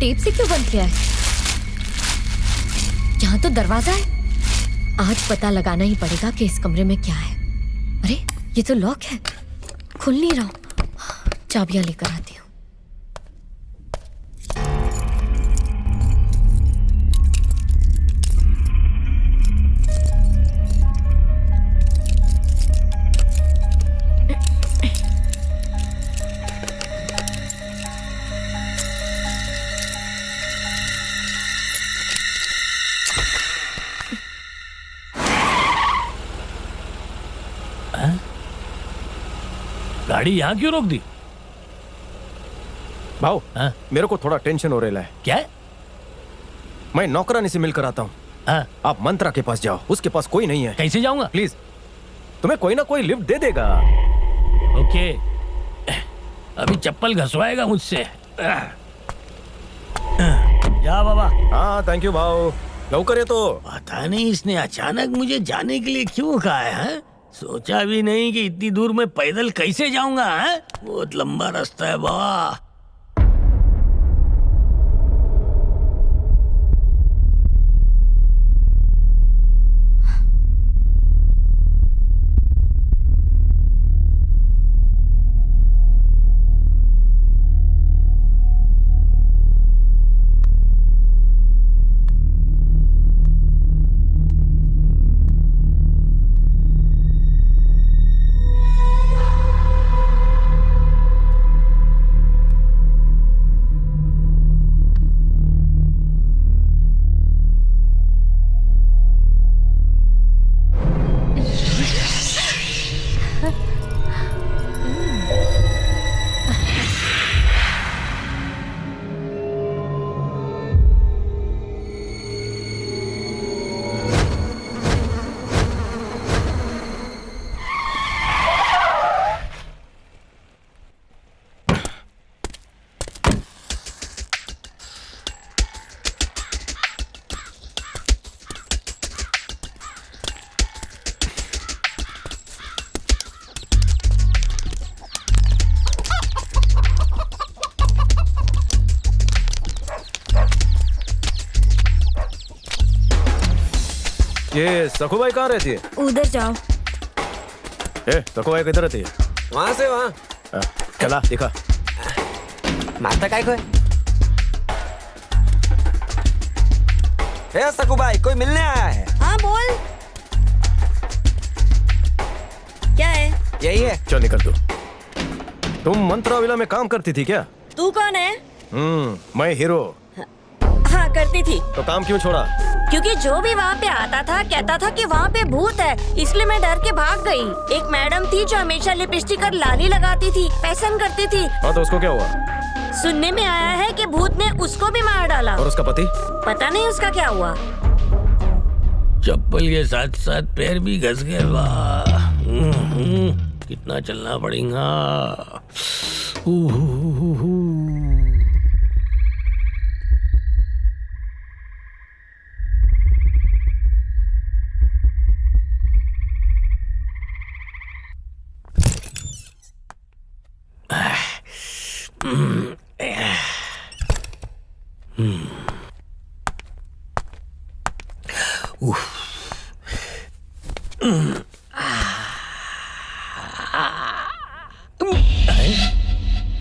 टेप से क्यों बंद किया है? यहाँ तो दरवाजा है। आज पता लगाना ही पड़ेगा कि इस कमरे में क्या है। अरे ये तो लॉक है, खुल नहीं रहा। चाबियां लेकर आती हूँ। गाड़ी यहाँ क्यों रोक दी? भाऊ, मेरे को थोड़ा टेंशन हो रहा है। क्या है? मैं नौकरानी से मिलकर आता हूँ। आप मंत्रा के पास जाओ, उसके पास कोई नहीं है। कैसे जाऊंगा? प्लीज, तुम्हें कोई ना कोई लिफ्ट दे देगा। ओके, अभी चप्पल घसवाएगा मुझसे। जा बाबा। हाँ थैंक यू भाऊ, लौकर है तो। पता नहीं इसने अचानक मुझे जाने के लिए क्यों कहा है? सोचा भी नहीं कि इतनी दूर मैं पैदल कैसे जाऊंगा। बहुत लंबा रास्ता है बाबा। ये सखुबाई कहाँ रहती है? उधर जाओ। सखुबाई किधर रहती है? वहां से वहां। चला दिखा। मारता काय को है? ए सकू भाई, कोई मिलने आया है? हाँ बोल, क्या है? यही है। चल निकल तू। तुम मंत्रा विला में काम करती थी क्या? तू कौन है? मैं हीरो। हाँ करती थी। तो काम क्यों छोड़ा? क्योंकि जो भी वहाँ पे आता था कहता था कि वहाँ पे भूत है, इसलिए मैं डर के भाग गई। एक मैडम थी जो हमेशा लिपस्टिक और लाली लगाती थी, फैशन करती थी। हाँ तो उसको क्या हुआ? सुनने में आया है कि भूत ने उसको भी मार डाला। और उसका पति? पता नहीं उसका क्या हुआ। चप्पल के साथ साथ पैर भी घस गए। वाह, कितना चलना पड़ेगा।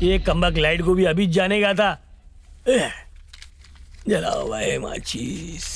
ये कम्बक लाइट को भी अभी जाने का था। जलाओ भाई माचिस।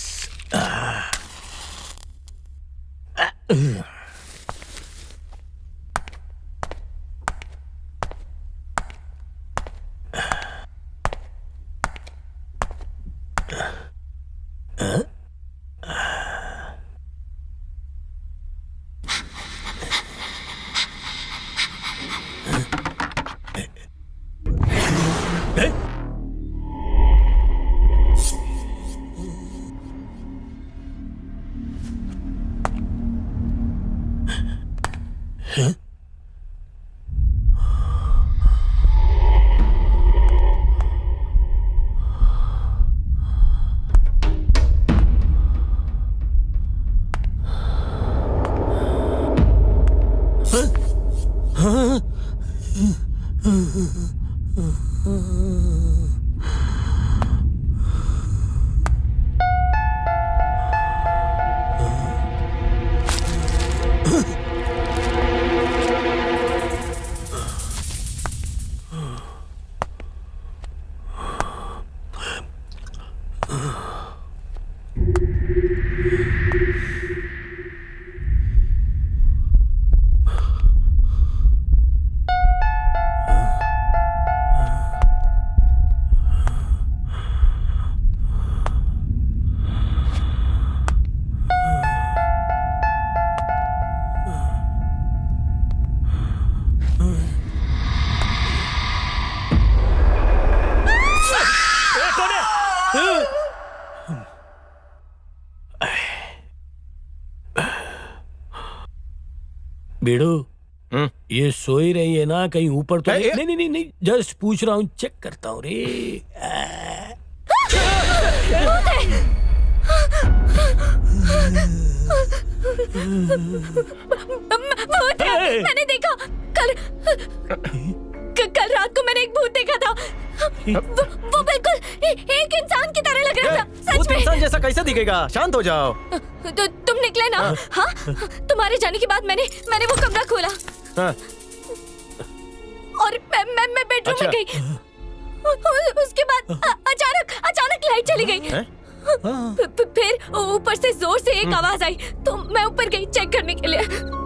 बेड़ो, ये सोई रही है ना कहीं ऊपर तो नहीं? नहीं नहीं नहीं, जस्ट पूछ रहा हूँ, चेक करता हूँ रे। भूत है, मैंने देखा। कल रात को मैंने एक भूत देखा था। वो बिल्कुल एक इंसान की तरह लग रहा था। सच में। इंसान जैसा कैसे दिखेगा? शांत हो जाओ। तो तुम निकले ना? हाँ, तुम्हारे जाने के बाद मैंने वो कमरा खोला। और मैं बेडरूम में गई। उसके बाद अचानक लाइट चली गई। फिर ऊपर से जोर से एक आवाज आई, तो मैं ऊपर गई चेक करने के लिए।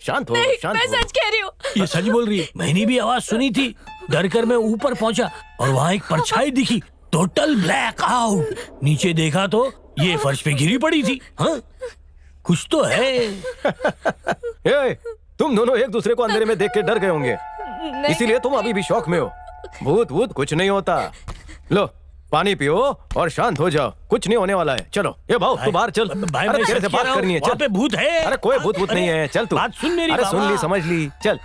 शांत हो, शांत मैं हो। सच कह रही हूँ। ये सच बोल रही है। मैंने भी आवाज सुनी थी, डर कर मैं ऊपर पहुंचा और वहाँ एक परछाई दिखी, टोटल ब्लैक आउट। नीचे देखा तो ये फर्श पे गिरी पड़ी थी। हाँ, कुछ तो है। ए, तुम दोनों एक दूसरे को अंधेरे में देख के डर गए होंगे, इसीलिए तुम अभी भी शौक में हो। भूत भूत कुछ नहीं होता। लो पानी पियो और शांत हो जाओ, कुछ नहीं होने वाला है। चलो ये भाऊ तू बाहर चल। भाई अरे मैं तेरे से सच बात कह रहा करनी है। हूँ, वहाँ पे भूत है। अरे कोई भूत नहीं है, चल तू। बात सुन मेरी अरे सुन बाबा। ली, समझ ली, चल।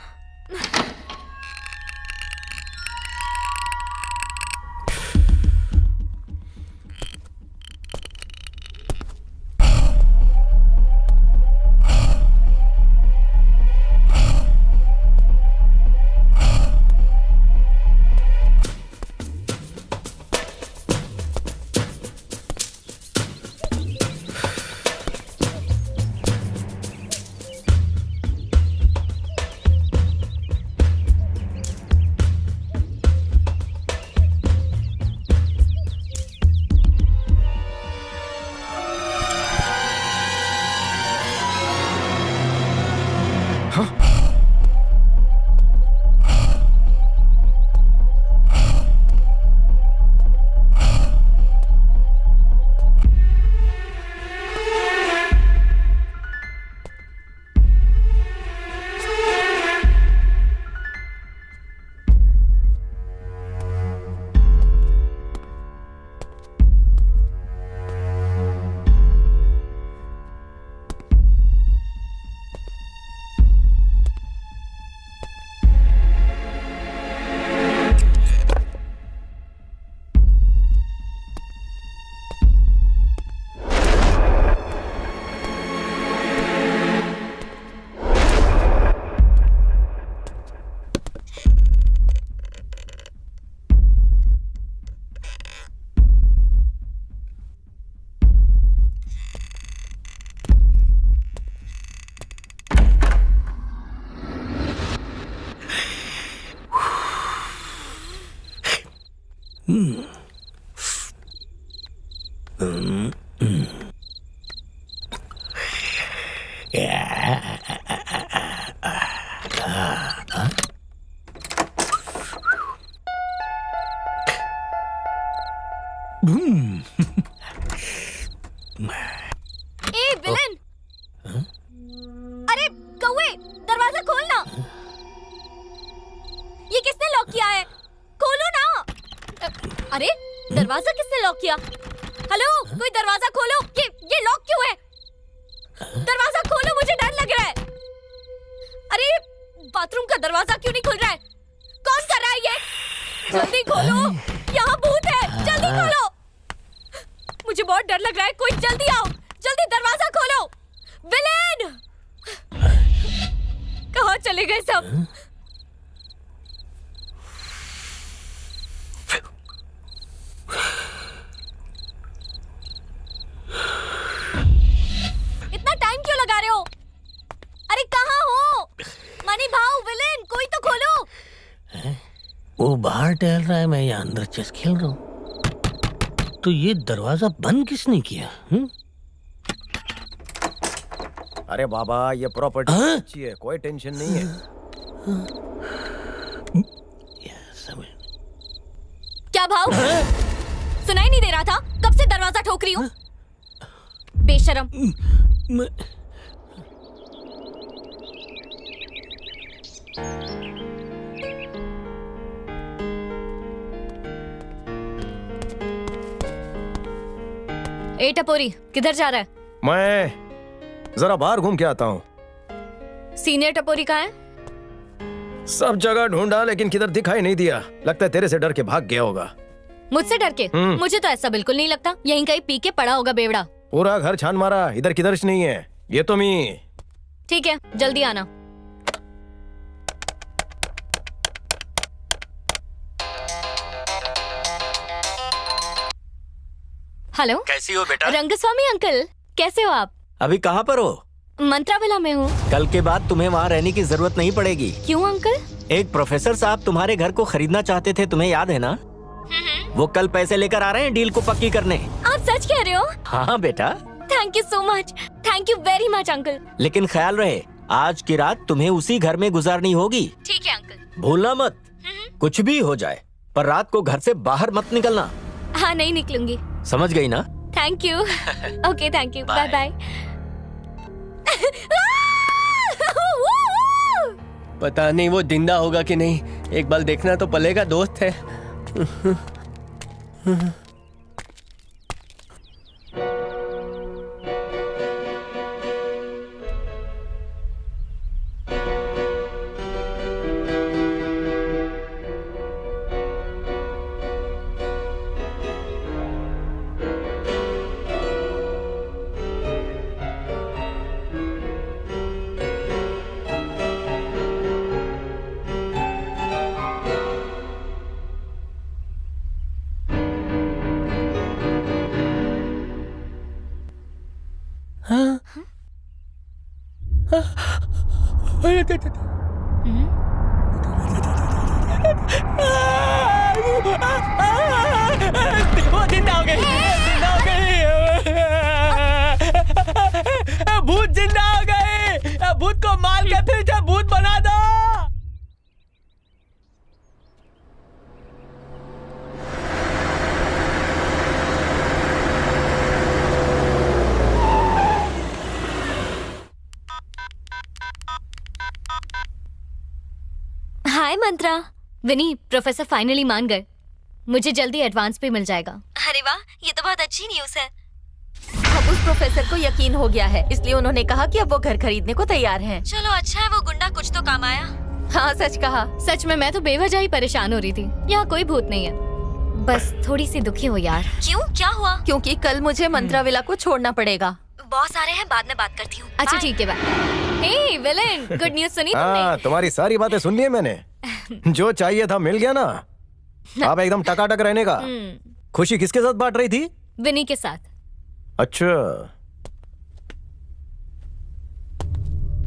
ए विलेन, अरे कौवे, दरवाजा खोलना। ये किसने लॉक किया है? खोलो ना। अरे दरवाजा किसने लॉक किया? हेलो, कोई दरवाजा खोलो। ये लॉक क्यों है? दरवाजा खोलो, मुझे डर लग रहा है। अरे बाथरूम का दरवाजा क्यों नहीं खुल रहा है? कौन कर रहा है ये? जल्दी खोलो, यहाँ भूत है, जल्दी खोलो। मुझे बहुत डर लग रहा है, कोई जल्दी आओ, जल्दी दरवाजा खोलो। विलेन, कहाँ चले गए सब? इतना टाइम क्यों लगा रहे हो? अरे कहाँ हो? मनी भाऊ, विलेन, कोई तो खोलो। वो बाहर टहल रहा है, मैं यहाँ अंदर चेस खेल रहा हूँ। तो ये दरवाजा बंद किसने किया? अरे बाबा, ये प्रॉपर्टी अच्छी है, कोई टेंशन नहीं है। क्या भाव? सुनाई नहीं दे रहा था? कब से दरवाजा ठोक रही हूँ? बेशरम। ए टपोरी, किधर जा रहा है? मैं जरा बाहर घूम के आता हूँ। सीनियर टपोरी कहाँ है? सब जगह ढूंढा लेकिन किधर दिखाई नहीं दिया। लगता है तेरे से डर के भाग गया होगा। मुझसे डर के? मुझे तो ऐसा बिल्कुल नहीं लगता। यहीं कहीं पी के पड़ा होगा बेवड़ा। पूरा घर छान मारा, इधर किधर नहीं है। ये तो मी। ठीक है, जल्दी आना। हेलो, कैसी हो बेटा? रंगस्वामी अंकल, कैसे हो आप? अभी कहाँ पर हो? मंत्राविला में हूँ। कल के बाद तुम्हें वहाँ रहने की जरूरत नहीं पड़ेगी। क्यों अंकल? एक प्रोफेसर साहब तुम्हारे घर को खरीदना चाहते थे, तुम्हें याद है ना? वो कल पैसे लेकर आ रहे हैं डील को पक्की करने। आप सच कह रहे हो? हाँ बेटा। Thank you so much, thank you very much uncle. लेकिन ख्याल रहे, आज की रात तुम्हें उसी घर में गुजारनी होगी। ठीक है अंकल। भूलना मत, कुछ भी हो जाए पर रात को घर से बाहर मत निकलना। हाँ, नहीं निकलूंगी। समझ गई ना? Thank you. Okay, thank you, bye bye. पता नहीं वो जिंदा होगा कि नहीं, एक बार देखना तो पलेगा, दोस्त है। वो जिंदा हो गई, जिंदा हो गई। भूत जिंदा हो गई। भूत को मार के फिर से भूत बना दो। हाय मंत्रा। विनी, प्रोफेसर फाइनली मान गए। मुझे जल्दी एडवांस पे मिल जाएगा। अरे वाह, ये तो बहुत अच्छी न्यूज़ है। अब उस प्रोफेसर को यकीन हो गया है, इसलिए उन्होंने कहा कि अब वो घर खरीदने को तैयार हैं। चलो अच्छा है वो गुंडा कुछ तो काम आया। हाँ सच कहा। सच में मैं तो बेवजह ही परेशान हो रही थी। यहाँ कोई भूत नहीं है, बस थोड़ी सी दुखी हो यार। क्यों, क्या हुआ? क्योंकि कल मुझे मंत्राविला को छोड़ना पड़ेगा। बॉस आ रहे हैं, बाद में बात करती हूँ। अच्छा ठीक है, बाय। हे विलेन, गुड न्यूज़ सुनी हाँ, तुमने? तुम्हारी सारी बातें सुन ली है मैंने। जो चाहिए था मिल गया ना। अब एकदम टकाटक रहने का। खुशी किसके साथ बांट रही थी? विनी के साथ। अच्छा,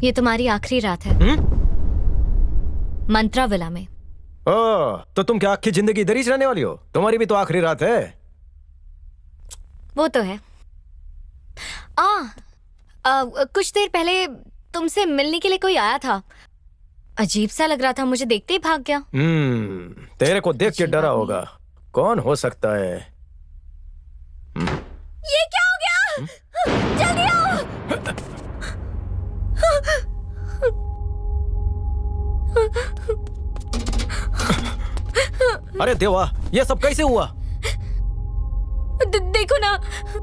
ये तुम्हारी आखिरी रात है मंत्राविला में। तो तुम क्या आखिरी जिंदगी इधर ही रहने वाली हो? तुम्हारी भी तो आखिरी रात है। वो तो है। कुछ देर पहले तुमसे मिलने के लिए कोई आया था। अजीब सा लग रहा था, मुझे देखते ही भाग गया। तेरे को देख के डरा होगा। कौन हो सकता है? ये क्या हो गया? जल्दी आओ। अरे देवा, ये सब कैसे हुआ? देखो ना,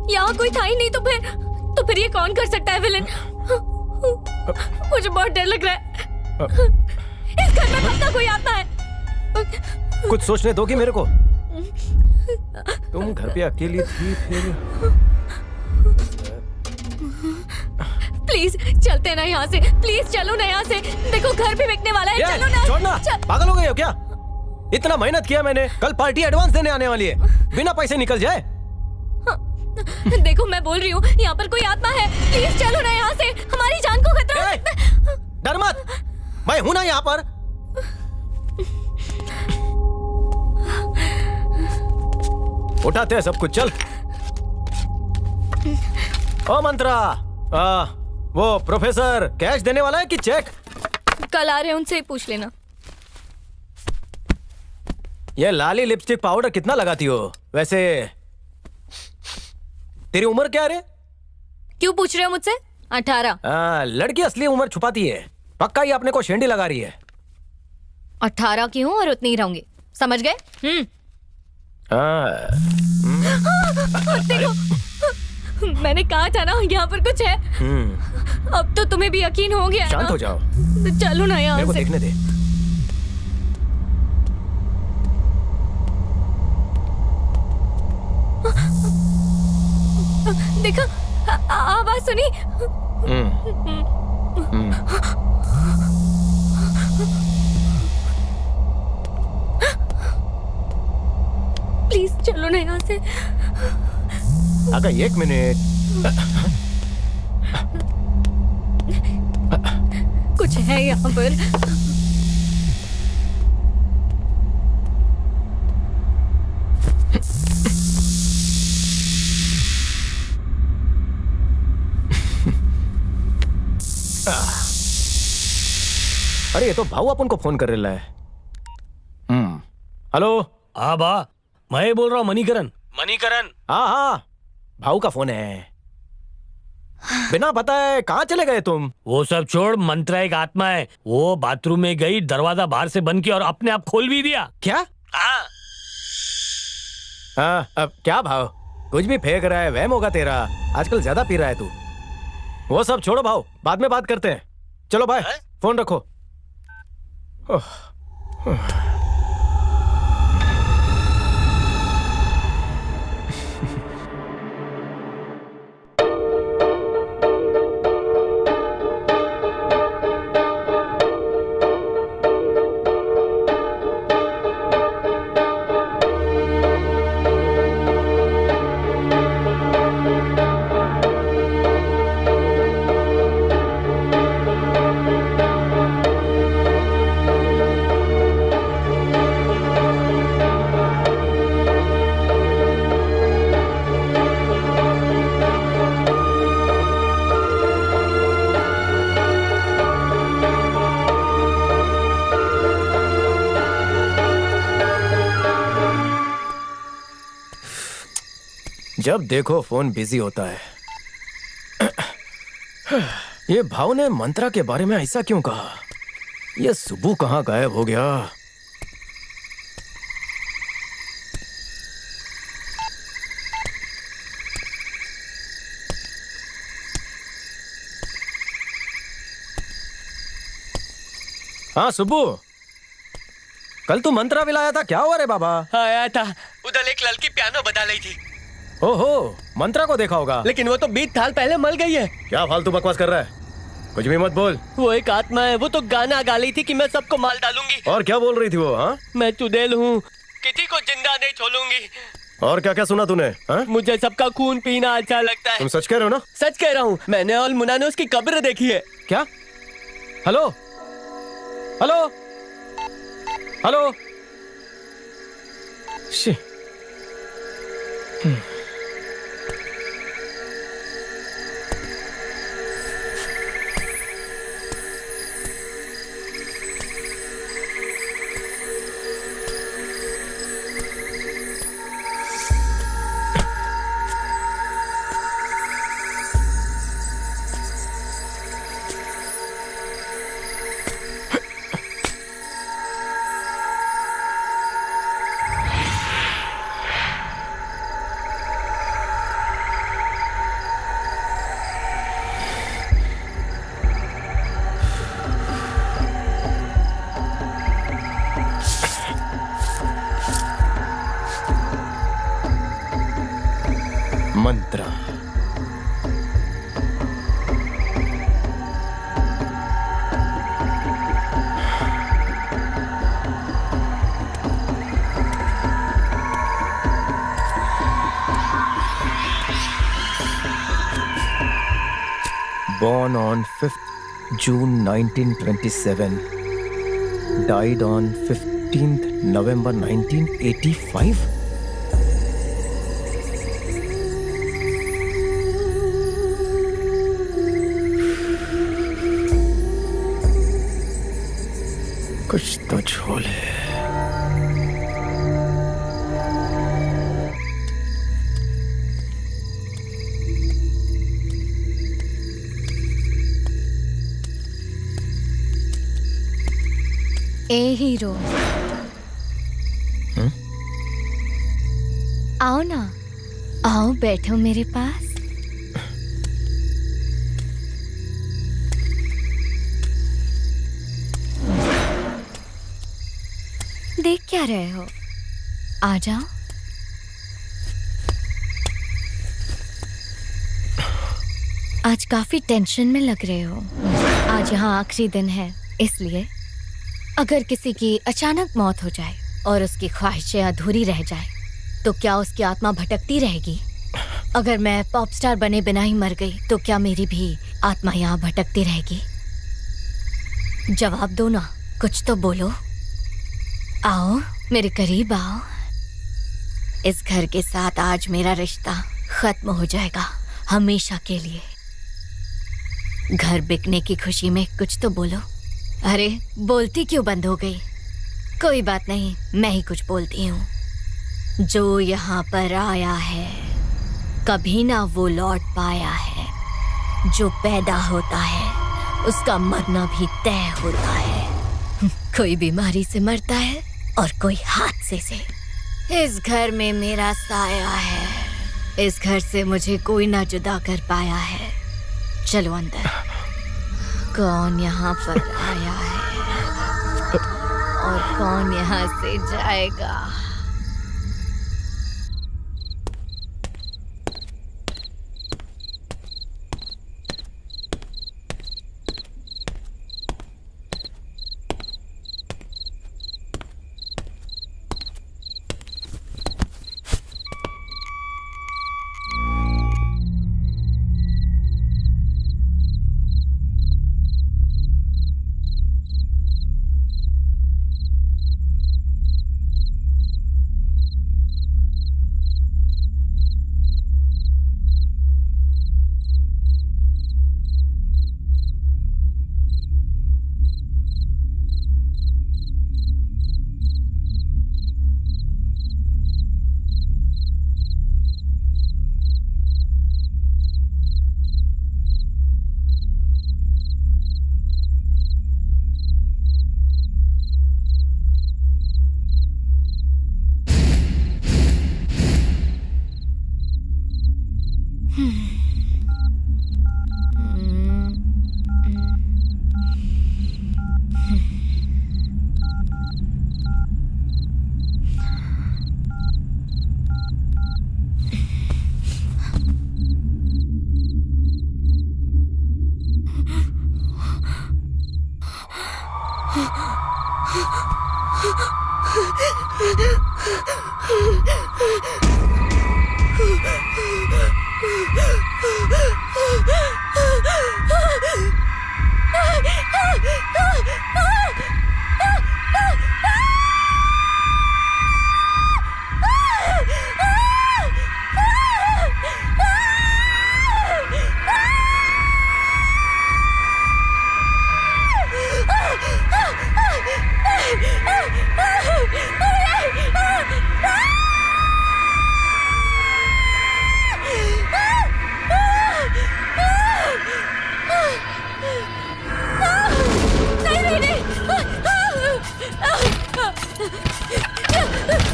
यहाँ कोई था ही नहीं, तो फिर ये कौन कर सकता है विलन? मुझे बहुत डर लग रहा है। इस घर में पक्का कोई आता है। कुछ सोचने दोगी मेरे को? तुम घर पे अकेली थी फिर? प्लीज चलते हैं ना यहाँ से, प्लीज चलो ना यहाँ से। देखो घर भी बिकने वाला है, चलो ना। छोड़ना, पागल हो गए हो क्या? इतना मेहनत किया मैंने, कल पार्टी एडवांस देने आने वाली है, बिना पैसे निकल जाए। देखो मैं बोल रही हूँ, यहाँ पर कोई आत्मा है, प्लीज चलो ना यहाँ से, हमारी जान को खतरा है। डर मत, मैं हूं ना यहाँ पर। उठाते हैं सब कुछ, चल। ओ मंत्रा, वो प्रोफेसर कैश देने वाला है कि चेक? कल आ रहे हैं, उनसे ही पूछ लेना। ये लाली लिपस्टिक पाउडर कितना लगाती हो वैसे? तेरी उम्र क्या रे? क्यों पूछ रहे हो मुझसे? 18। लड़की असली उम्र छुपाती है, पक्का ही अपने को शेंडी लगा रही है। 18 की हूँ और उतनी ही रहूंगी, समझ गए? देखो, मैंने कहा था ना यहाँ पर कुछ है। अब तो तुम्हें भी यकीन हो गया। शांत हो जाओ, तो चलो ना यहाँ से। मेरे को देखने दे। देखो, आवाज सुनी? प्लीज चलो ना यहाँ से। अगर 1 मिनट। कुछ है यहाँ पर। अरे ये तो भाऊ अपन को फोन कर रहा है। हेलो। हाँ बा, मैं बोल रहा हूँ मणिकरण। हाँ, भाऊ का फोन है। बिना बताए कहाँ चले गए तुम? वो सब छोड़, मंत्रा एक आत्मा है, वो बाथरूम में गई, दरवाजा बाहर से बंद किया और अपने आप खोल भी दिया। क्या? हाँ, अब क्या भाव, कुछ भी फेंक रहा है, वहम होगा तेरा। आजकल ज्यादा पी रहा है तू। वो सब छोड़ो भाव, बाद में बात करते हैं। चलो बाय, फोन रखो। जब देखो फोन बिजी होता है। ये भाव ने मंत्रा के बारे में ऐसा क्यों कहा? ये सुबह कहाँ गायब हो गया? हाँ सुब्बू, कल तू मंत्रा विलाया था, क्या हुआ रे बाबा? आया था, उधर एक लड़की पियानो बजा रही थी। ओहो, मंत्रा को देखा होगा। लेकिन वो तो 20 साल पहले मर गई है। क्या फालतू बकवास कर रहा है? कुछ भी मत बोल। वो एक आत्मा है, वो तो गाना गा रही थी कि मैं सबको मार डालूंगी। और क्या बोल रही थी वो? हाँ, मैं चुड़ैल हूँ, किसी को जिंदा नहीं छोड़ूंगी। और क्या क्या सुना तूने? हाँ? मुझे सबका खून पीना अच्छा लगता है। तुम सच कह रहे हो ना? सच कह रहा हूँ, मैंने और मुन्ना ने उसकी कब्र देखी है। क्या? Hello hello, hello. शी। मंत्र। Born on 5th June 1927, died on 15th November 1985. कुछ तो झोल है। ए हीरो, आओ ना, आओ बैठो मेरे पास। देख क्या रहे हो, आ जाओ। आज काफी टेंशन में लग रहे हो। आज यहाँ आखिरी दिन है, इसलिए अगर किसी की अचानक मौत हो जाए और उसकी ख्वाहिशें अधूरी रह जाए तो क्या उसकी आत्मा भटकती रहेगी? अगर मैं पॉप स्टार बने बिना ही मर गई तो क्या मेरी भी आत्मा यहाँ भटकती रहेगी? जवाब दो ना, कुछ तो बोलो। आओ मेरे करीब आओ। इस घर के साथ आज मेरा रिश्ता खत्म हो जाएगा हमेशा के लिए। घर बिकने की खुशी में कुछ तो बोलो। अरे बोलती क्यों बंद हो गई? कोई बात नहीं, मैं ही कुछ बोलती हूँ। जो यहाँ पर आया है कभी ना वो लौट पाया है। जो पैदा होता है उसका मरना भी तय होता है। कोई बीमारी से मरता है और कोई हादसे से। इस घर में मेरा साया है। इस घर से मुझे कोई ना जुदा कर पाया है। चलो अंदर। कौन यहाँ पर आया है और कौन यहाँ से जाएगा?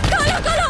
खोलो खोलो।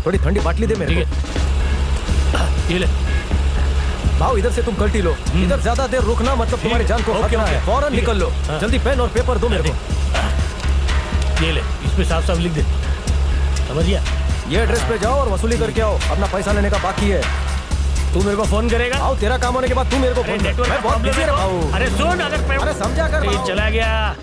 थोड़ी ठंडी बाटली दे मेरे को। ये ले। भाव इधर से तुम कल्टी लो, इधर ज्यादा देर रुकना मतलब तुम्हारी जान को खतरा है। फौरन निकल लो। जल्दी पेन और पेपर दो मेरे को। ये ले, इस पे साफ साफ लिख दे, समझ गया? ये एड्रेस पे जाओ और वसूली करके आओ, अपना पैसा लेने का बाकी है। तू मेरे को फोन करेगा? आओ, तेरा काम होने के बाद तू मेरे को फोन कर। मैं बहुत बिजी रहा हूं। अरे सुन, अरे समझा कर चला गया।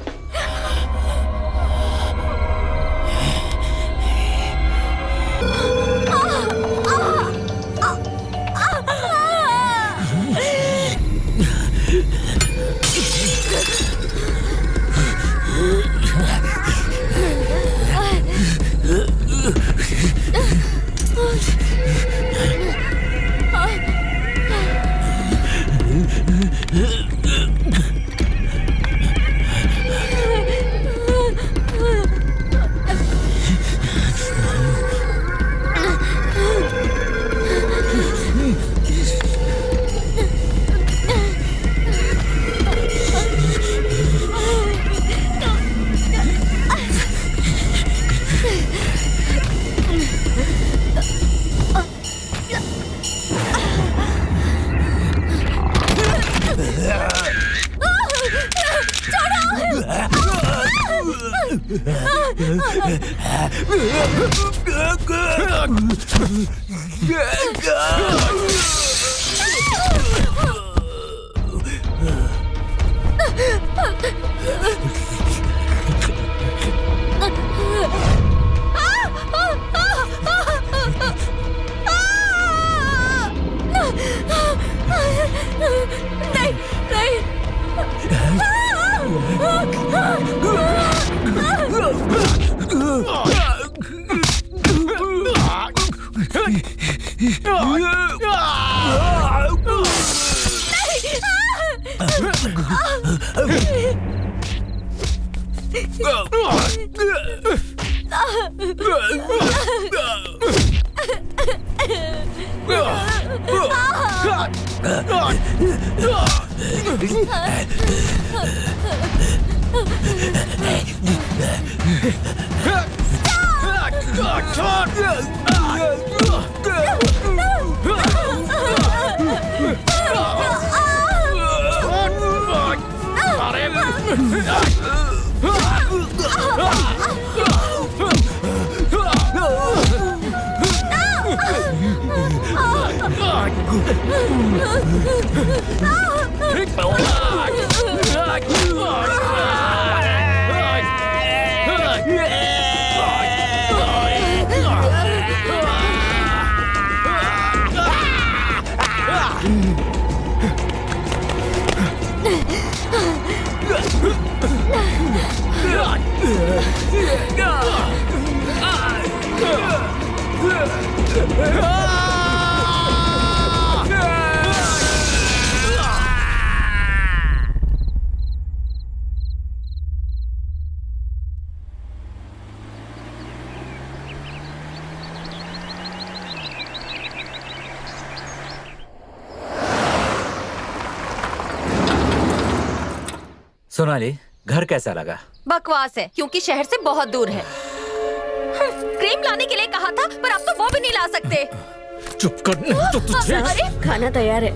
नहीं सोनाली, घर कैसा लगा? बकवास है, क्योंकि शहर से बहुत दूर है। क्रीम लाने के लिए कहा था, पर आप तो वो भी नहीं ला सकते। चुप कर, नहीं तो तुझे। अरे खाना तैयार है।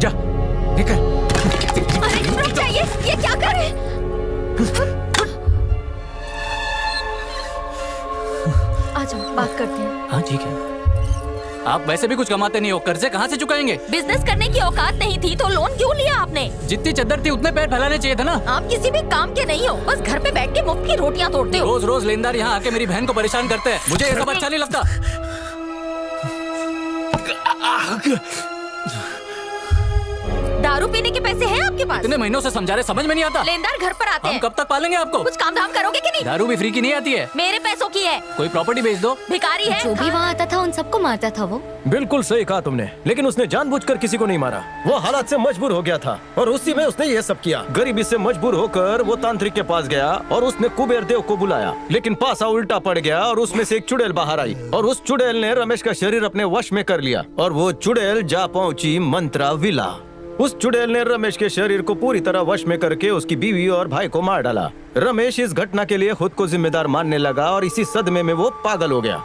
जा, निकल। अरे रुक जाइए, ये क्या कर रहे हैं? आ जाओ, बात करते हैं। हाँ ठीक है। आप वैसे भी कुछ कमाते नहीं हो, कर्जे कहाँ से चुकाएंगे? बिजनेस करने की औकात नहीं थी तो लोन क्यों लिया आपने? जितनी चद्दर थी उतने पैर फैलाने चाहिए था ना। आप किसी भी काम के नहीं हो, बस घर पे बैठ के मुफ्त की रोटियां तोड़ते हो। रोज रोज लेनदार यहाँ आके मेरी बहन को परेशान करते हैं, मुझे ये सब अच्छा नहीं लगता। दारू पीने के पैसे हैं आपके पास? इतने महीनों से समझा रहे, समझ में नहीं आता। लेनदार घर पर आते हम हैं। कब तक पालेंगे आपको? कुछ काम धाम करोगे कि नहीं? दारू भी फ्री की नहीं आती है, मेरे पैसों की है। कोई प्रॉपर्टी बेच दो। भिखारी है। जो भी वहाँ आता था उन सबको मारता था वो। बिल्कुल सही कहा तुमने, लेकिन उसने जानबूझकर किसी को नहीं मारा। वो हालात से मजबूर हो गया था और उसी में उसने ये सब किया। गरीबी से मजबूर होकर वो तांत्रिक के पास गया और उसने कुबेर देव को बुलाया, लेकिन पासा उल्टा पड़ गया और उसमें से एक चुड़ैल बाहर आई और उस चुड़ैल ने रमेश का शरीर अपने वश में कर लिया और वो चुड़ैल जा पहुंची मंत्रा विला। उस चुड़ैल ने रमेश के शरीर को पूरी तरह वश में करके उसकी बीवी और भाई को मार डाला। रमेश इस घटना के लिए खुद को जिम्मेदार मानने लगा और इसी सदमे में वो पागल हो गया।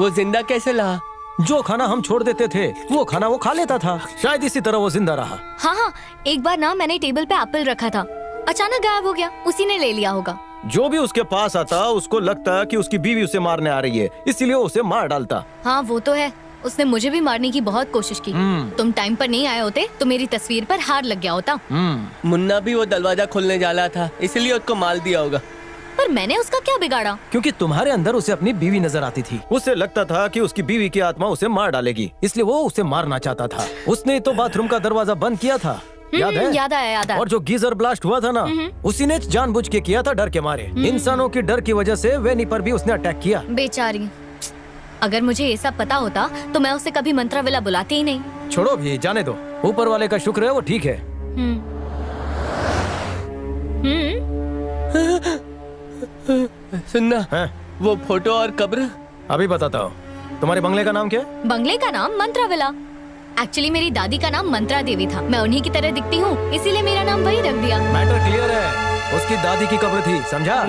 वो जिंदा कैसे रहा? जो खाना हम छोड़ देते थे वो खाना वो खा लेता था, शायद इसी तरह वो जिंदा रहा। हाँ हाँ, एक बार ना मैंने टेबल पे एप्पल रखा था, अचानक गायब हो गया, उसी ने ले लिया होगा। जो भी उसके पास आता उसको लगता कि उसकी बीवी उसे मारने आ रही है, इसलिए उसे मार डालता। हाँ वो तो है, उसने मुझे भी मारने की बहुत कोशिश की। तुम टाइम पर नहीं आए होते तो मेरी तस्वीर पर हार लग गया होता। मुन्ना भी वो दरवाजा खोलने जाला था, इसलिए उसको मार दिया होगा। पर मैंने उसका क्या बिगाड़ा? क्योंकि तुम्हारे अंदर उसे अपनी बीवी नजर आती थी। उसे लगता था कि उसकी बीवी की आत्मा उसे मार डालेगी, इसलिए वो उसे मारना चाहता था। उसने तो बाथरूम का दरवाजा बंद किया था, याद है? याद आया। और जो गीजर ब्लास्ट हुआ था ना, उसी ने जानबूझ के किया था, डर के मारे। इंसानों की डर की वजह से वेनी पर भी उसने अटैक किया। बेचारी, अगर मुझे ये सब पता होता तो मैं उसे कभी मंत्रा विला बुलाती ही नहीं। छोड़ो भी, जाने दो, ऊपर वाले का शुक्र है वो ठीक है। सुनना है? वो फोटो और कब्र अभी बताता हूँ। तुम्हारे बंगले का नाम क्या है? बंगले का नाम मंत्रा विला। एक्चुअली मेरी दादी का नाम मंत्रा देवी था, मैं उन्हीं की तरह दिखती हूँ, इसीलिए मेरा नाम वही रख दिया। मैटर क्लियर है, उसकी दादी की कब्र थी, समझा?